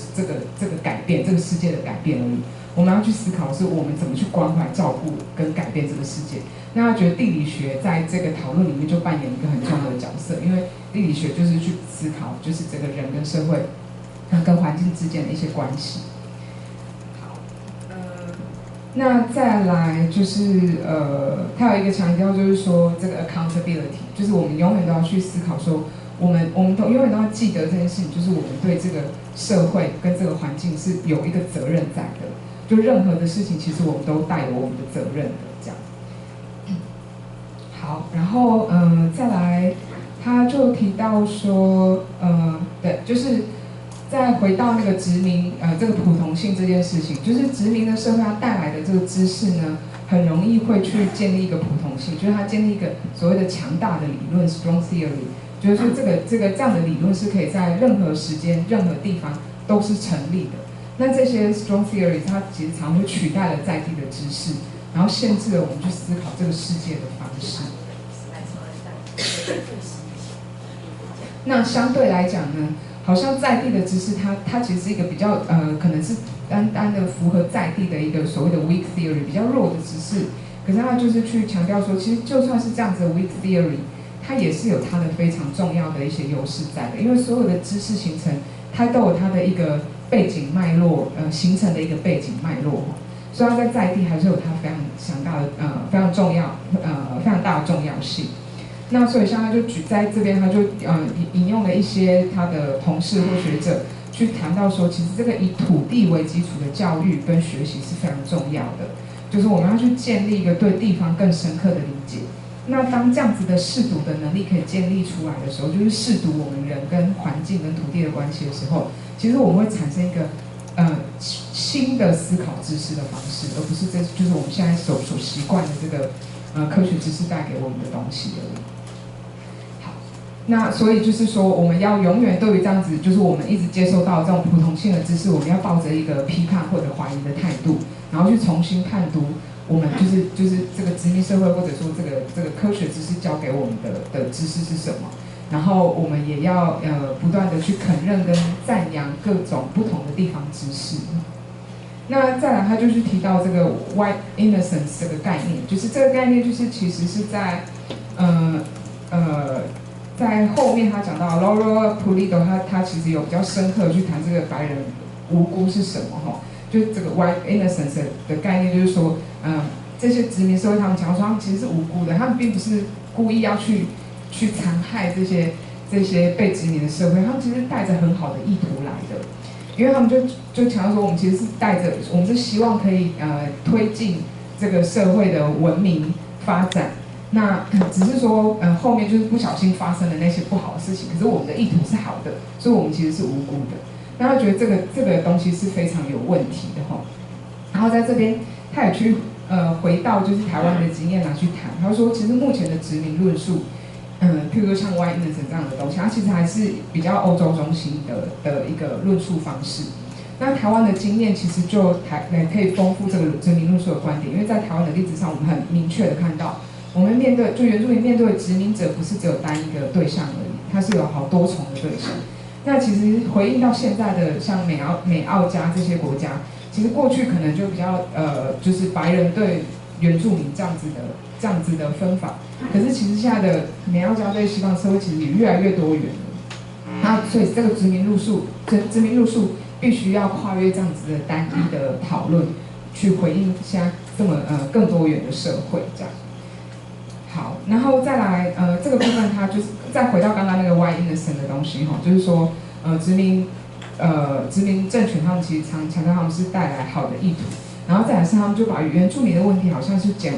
改变这个世界的改变而已。我们要去思考的是我们怎么去关怀、照顾跟改变这个世界。那他觉得地理学在这个讨论里面就扮演一个很重要的角色，因为地理学就是去思考，就是这个人跟社会、跟环境之间的一些关系。好，那再来就是他有一个强调，就是说这个 accountability， 就是我们永远都要去思考说，我们都永远都要记得这件事情，就是我们对这个社会跟这个环境是有一个责任在的。就任何的事情，其实我们都带有我们的责任的，这样。好，然后再来，他就提到说，对，就是再回到那个殖民这个普同性这件事情，就是殖民的社会它带来的这个知识呢，很容易会去建立一个普同性，就是它建立一个所谓的强大的理论 （strong theory）， 就是说这样的理论是可以在任何时间、任何地方都是成立的。那这些 strong theory 它其实常会取代了在地的知识，然后限制了我们去思考这个世界的方式。那相对来讲呢，好像在地的知识它其实是一个比较可能是单的符合在地的一个所谓的 weak theory 比较弱的知识，可是它就是去强调说，其实就算是这样子的 weak theory， 它也是有它的非常重要的一些优势在的，因为所有的知识形成，它都有它的一个背景脉络，形成的一个背景脉络，所以它在地还是有它非常强大的非常重要非常大的重要性。那所以像他就在这边，他就引用了一些他的同事或学者去谈到说，其实这个以土地为基础的教育跟学习是非常重要的，就是我们要去建立一个对地方更深刻的理解。那当这样子的识读的能力可以建立出来的时候，就是识读我们人跟环境跟土地的关系的时候，其实我们会产生一个新的思考知识的方式，而不是就是我们现在所习惯的这个科学知识带给我们的东西而已。好，那所以就是说，我们要永远对于这样子，就是我们一直接受到这种普同性的知识，我们要抱着一个批判或者怀疑的态度，然后去重新判读我们就是这个殖民社会或者说这个科学知识教给我们的知识是什么。然后我们也要不断的去肯认跟赞扬各种不同的地方知识。那再来，他就是提到这个 white innocence 这个概念，就是这个概念就是其实是在在后面他讲到 Laura Pulido， 他其实有比较深刻的去谈这个白人无辜是什么哈，就这个 white innocence 的概念，就是说这些殖民社会他们讲说他们其实是无辜的，他们并不是故意要去残害这些被殖民的社会，他们其实带着很好的意图来的。因为他们就强调说，我们其实是带着，我们是希望可以推进这个社会的文明发展。那只是说后面就是不小心发生了那些不好的事情，可是我们的意图是好的，所以我们其实是无辜的。那他觉得这个东西是非常有问题的哈。然后在这边他也去回到就是台湾的经验拿去谈，他说其实目前的殖民论述。譬如说像 white innocence 这样的东西，它其实还是比较欧洲中心的一个论述方式。那台湾的经验其实就可以丰富这个殖民论述的观点，因为在台湾的例子上，我们很明确的看到，我们面对就原住民面对殖民者，不是只有单一个对象而已，它是有好多重的对象。那其实回应到现在的像美澳加这些国家，其实过去可能就比较就是白人对原住民这样子的分法。可是其实现在的美澳加对西方社会其实也越来越多元了，那所以这个殖民路数必须要跨越这样子的单一的讨论，去回应现在这么更多元的社会这样。好，然后再来这个部分，它就是再回到刚刚那个 white innocent 的东西哈，就是说殖民政权他们其实强调他们是带来好的意图，然后再来是他们就把原住民的问题好像是讲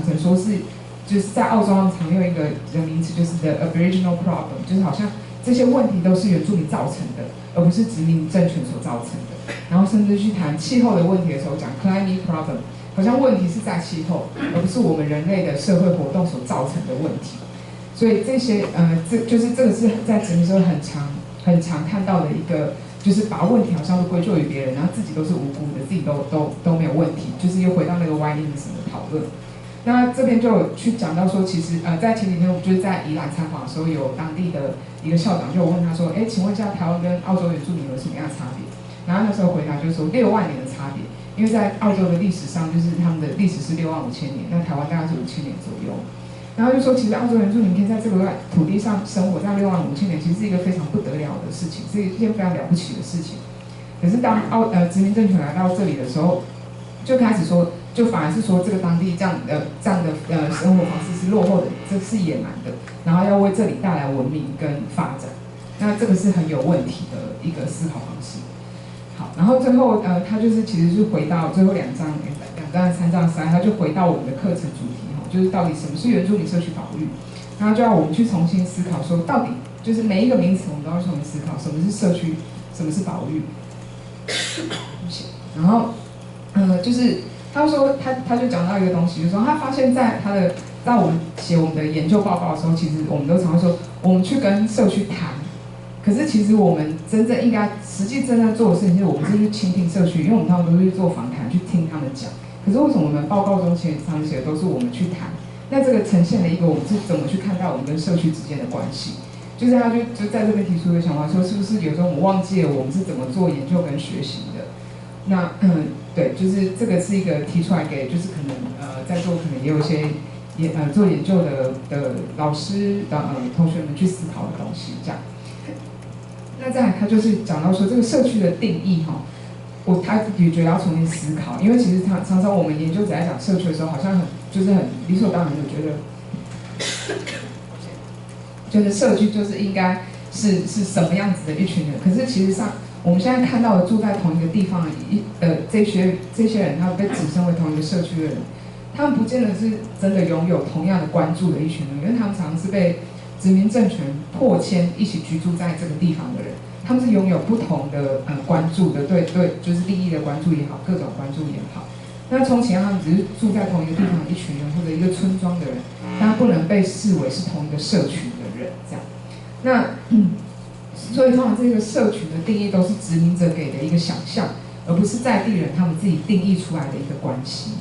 成说是。就是在澳洲，他们常用一个名词，就是 the Aboriginal problem， 就是好像这些问题都是原住民造成的，而不是殖民政权所造成的。然后甚至去谈气候的问题的时候，讲 climate problem， 好像问题是在气候，而不是我们人类的社会活动所造成的问题。所以这些这个是在殖民社会很常看到的一个，就是把问题好像都归咎于别人，然后自己都是无辜的，自己都没有问题，就是又回到那个 white innocence 的讨论。那这边就有去讲到说，其实在前几天我们就是在宜兰采访的时候，有当地的一个校长就问他说，请问一下台湾跟澳洲原住民有什么样的差别？然后那时候回答就是说6万年的差别，因为在澳洲的历史上，就是他们的历史是65000年，那台湾大概是5000年左右。然后就说，其实澳洲原住民可以在这个土地上生活在65000年，其实是一个非常不得了的事情，是一件非常了不起的事情。可是当殖民政权来到这里的时候，就开始说。就反而是说，这个当地这样的生活方式是落后的，这是野蛮的，然后要为这里带来文明跟发展，那这个是很有问题的一个思考方式。好，然后最后他就是其实是回到最后2章3章3，他就回到我们的课程主题哈，就是到底什么是原住民社区保育，然后就要我们去重新思考说，到底就是每一个名词我们都要重新思考，什么是社区，什么是保育。然后就是他说他就讲到一个东西，就是说他发现在我们写我们的研究报告的时候，其实我们都常说我们去跟社区谈，可是其实我们真正应该实际正在做的事情是我们是去倾听社区，因为我们通常都是去做访谈去听他们讲，可是为什么我们报告中常写的都是我们去谈？那这个呈现了一个我们是怎么去看待我们跟社区之间的关系？就是他就在这边提出一个想法，说是不是有时候我们忘记了我们是怎么做研究跟学习的？那对，就是这个是一个提出来给，就是可能在座可能也有一些做研究的老师的同学们去思考的东西，这样。那再来，他就是讲到说这个社区的定义哈，他也觉得要重新思考，因为其实常常我们研究者在讲社区的时候，好像很理所当然的觉得社区就是应该是什么样子的一群人，可是其实上。我们现在看到的住在同一个地方的这些人，他们被指称为同一个社区的人，他们不见得是真的拥有同样的关注的一群人，因为他们常常是被殖民政权迫迁一起居住在这个地方的人，他们是拥有不同的关注的，对，就是利益的关注也好，各种关注也好。那充其量他们只是住在同一个地方的一群人或者一个村庄的人，但他不能被视为是同一个社群的人，这样。那所以通常这个社群的定义都是殖民者给的一个想象，而不是在地人他们自己定义出来的一个关系。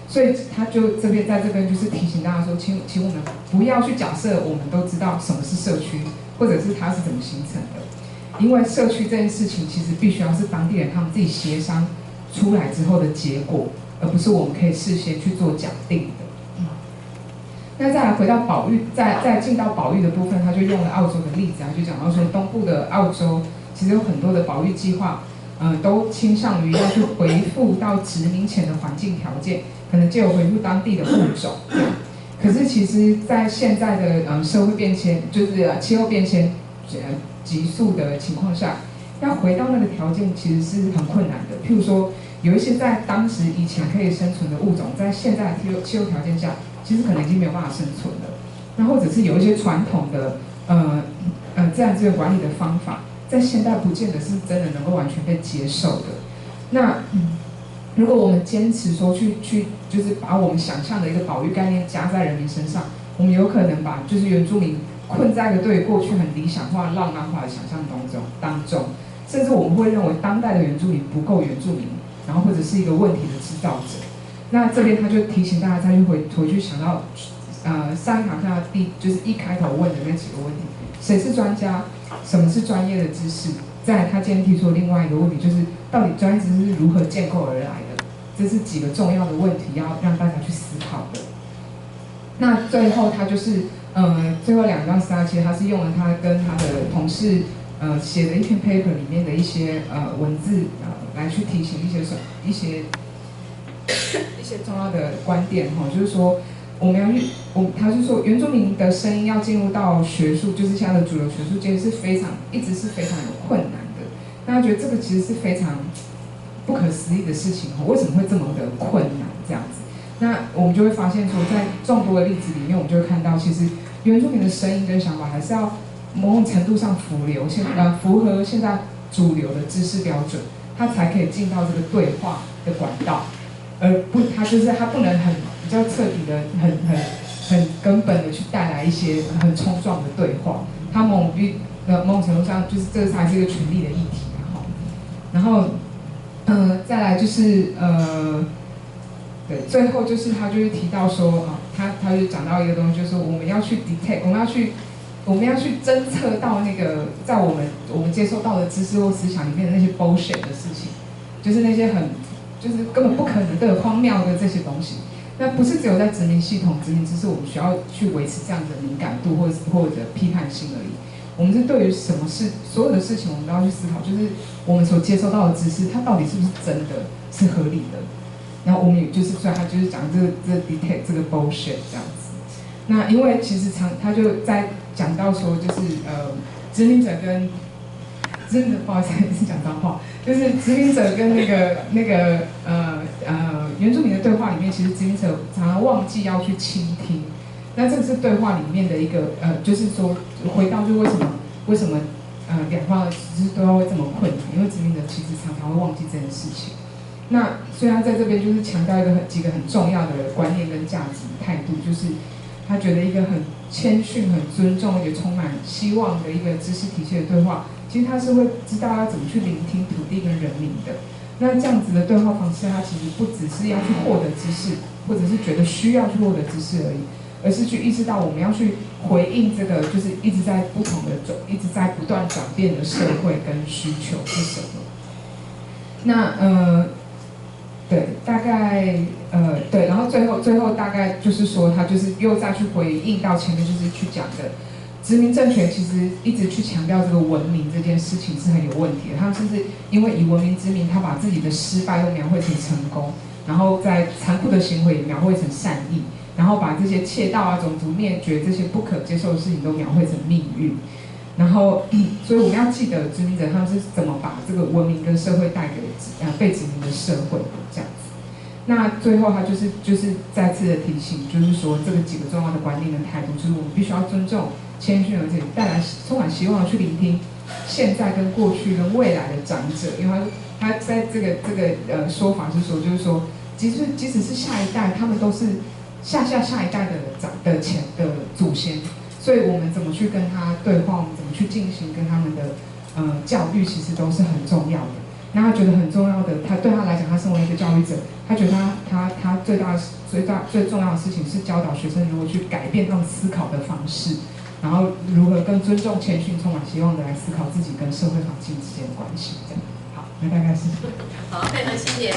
所以他就在这边就是提醒大家说，请我们不要去假设我们都知道什么是社区，或者是它是怎么形成的，因为社区这件事情其实必须要是当地人他们自己协商出来之后的结果，而不是我们可以事先去做假定的。那再来回到保育，再进到保育的部分，他就用了澳洲的例子啊，就讲到说东部的澳洲其实有很多的保育计划，都倾向于要去回复到殖民前的环境条件，可能就有回复当地的物种。可是其实，在现在的社会变迁，就是气候变迁急速的情况下，要回到那个条件其实是很困难的。譬如说，有一些在当时以前可以生存的物种，在现在的气候条件下，其实可能已经没有办法生存了。那或者是有一些传统的自然资源管理的方法，在现代不见得是真的能够完全被接受的。那如果我们坚持说就是把我们想象的一个保育概念加在人民身上，我们有可能把就是原住民困在一个对过去很理想化、浪漫化的想象当中，甚至我们会认为当代的原住民不够原住民，然后或者是一个问题的制造者。那这边他就提醒大家再回去想到，上一堂看到就是一开头问的那几个问题：谁是专家？什么是专业的知识？再来，他今天提出的另外一个问题就是，到底专业知识是如何建构而来的？这是几个重要的问题，要让大家去思考的。那最后他就是最后2段其实他是用了他跟他的同事写的一篇 paper 里面的一些文字来去提醒一些重要的观点就是说他是说原住民的声音要进入到学术，就是现在的主流学术界一直是非常有困难的。那他觉得这个其实是非常不可思议的事情为什么会这么的困难这样子？那我们就会发现说，在众多的例子里面，我们就会看到，其实原住民的声音跟想法还是要某种程度上符合现在主流的知识标准，它才可以进到这个对话的管道，而不，它不能比较彻底的、很根本的去带来一些很冲撞的对话。它某种程度上，就是这才是一个权力的议题然后再来就是对，最后就是他就是提到说他就讲到一个东西，就是说我们要去 detect， 我们要去侦测到那个在我们接收到的知识或思想里面的那些 bullshit 的事情，就是那些就是根本不可能的荒谬的这些东西。那不是只有在殖民系统、殖民知识，我们需要去维持这样的敏感度或者批判性而已。我们是对于什么事，所有的事情，我们都要去思考，就是我们所接收到的知识，它到底是不是真的是合理的。然后我们也就是，所以他就是讲这 detect 这个 bullshit 这样子。那因为其实他就在讲到说，就是殖民者跟真的不好意思是讲脏话，就是殖民者跟那个原住民的对话里面，其实殖民者常常忘记要去倾听。那这个是对话里面的一个就是说回到就为什么两方的知识对话会这么困难，因为殖民者其实常常会忘记这件事情。那虽然在这边就是强调几个很重要的观念跟价值态度，就是他觉得一个很谦逊、很尊重也充满希望的一个知识体系的对话，其实他是会知道要怎么去聆听土地跟人民的。那这样子的对话方式，它其实不只是要去获得知识，或者是觉得需要去获得知识而已，而是去意识到我们要去回应这个就是一直在不断转变的社会跟需求是什么。那对，大概对，然后最后大概就是说，他就是又再去回应到前面就是去讲的，殖民政权其实一直去强调这个文明这件事情是很有问题的。他们甚至因为以文明之名，他把自己的失败都描绘成成功，然后在残酷的行为也描绘成善意，然后把这些窃盗种族灭绝这些不可接受的事情都描绘成命运。然后，所以我们要记得殖民者他们是怎么把这个文明跟社会带给被殖民的社会这样子。那最后他就是再次的提醒，就是说这个几个重要的观念跟态度，就是我们必须要尊重、谦逊，而且带来充满希望的去聆听现在跟过去跟未来的长者，因为他在这个说法是说，就是说，即使是下一代，他们都是下一代的祖先。所以我们怎么去跟他对话，我们怎么去进行跟他们的教育，其实都是很重要的。那他觉得很重要的，他对他来讲，他身为一个教育者，他觉得他最重要的事情是教导学生如何去改变他们思考的方式，然后如何更尊重、谦逊、充满希望的来思考自己跟社会环境之间的关系。这样，好，那大概是。好，配合青年。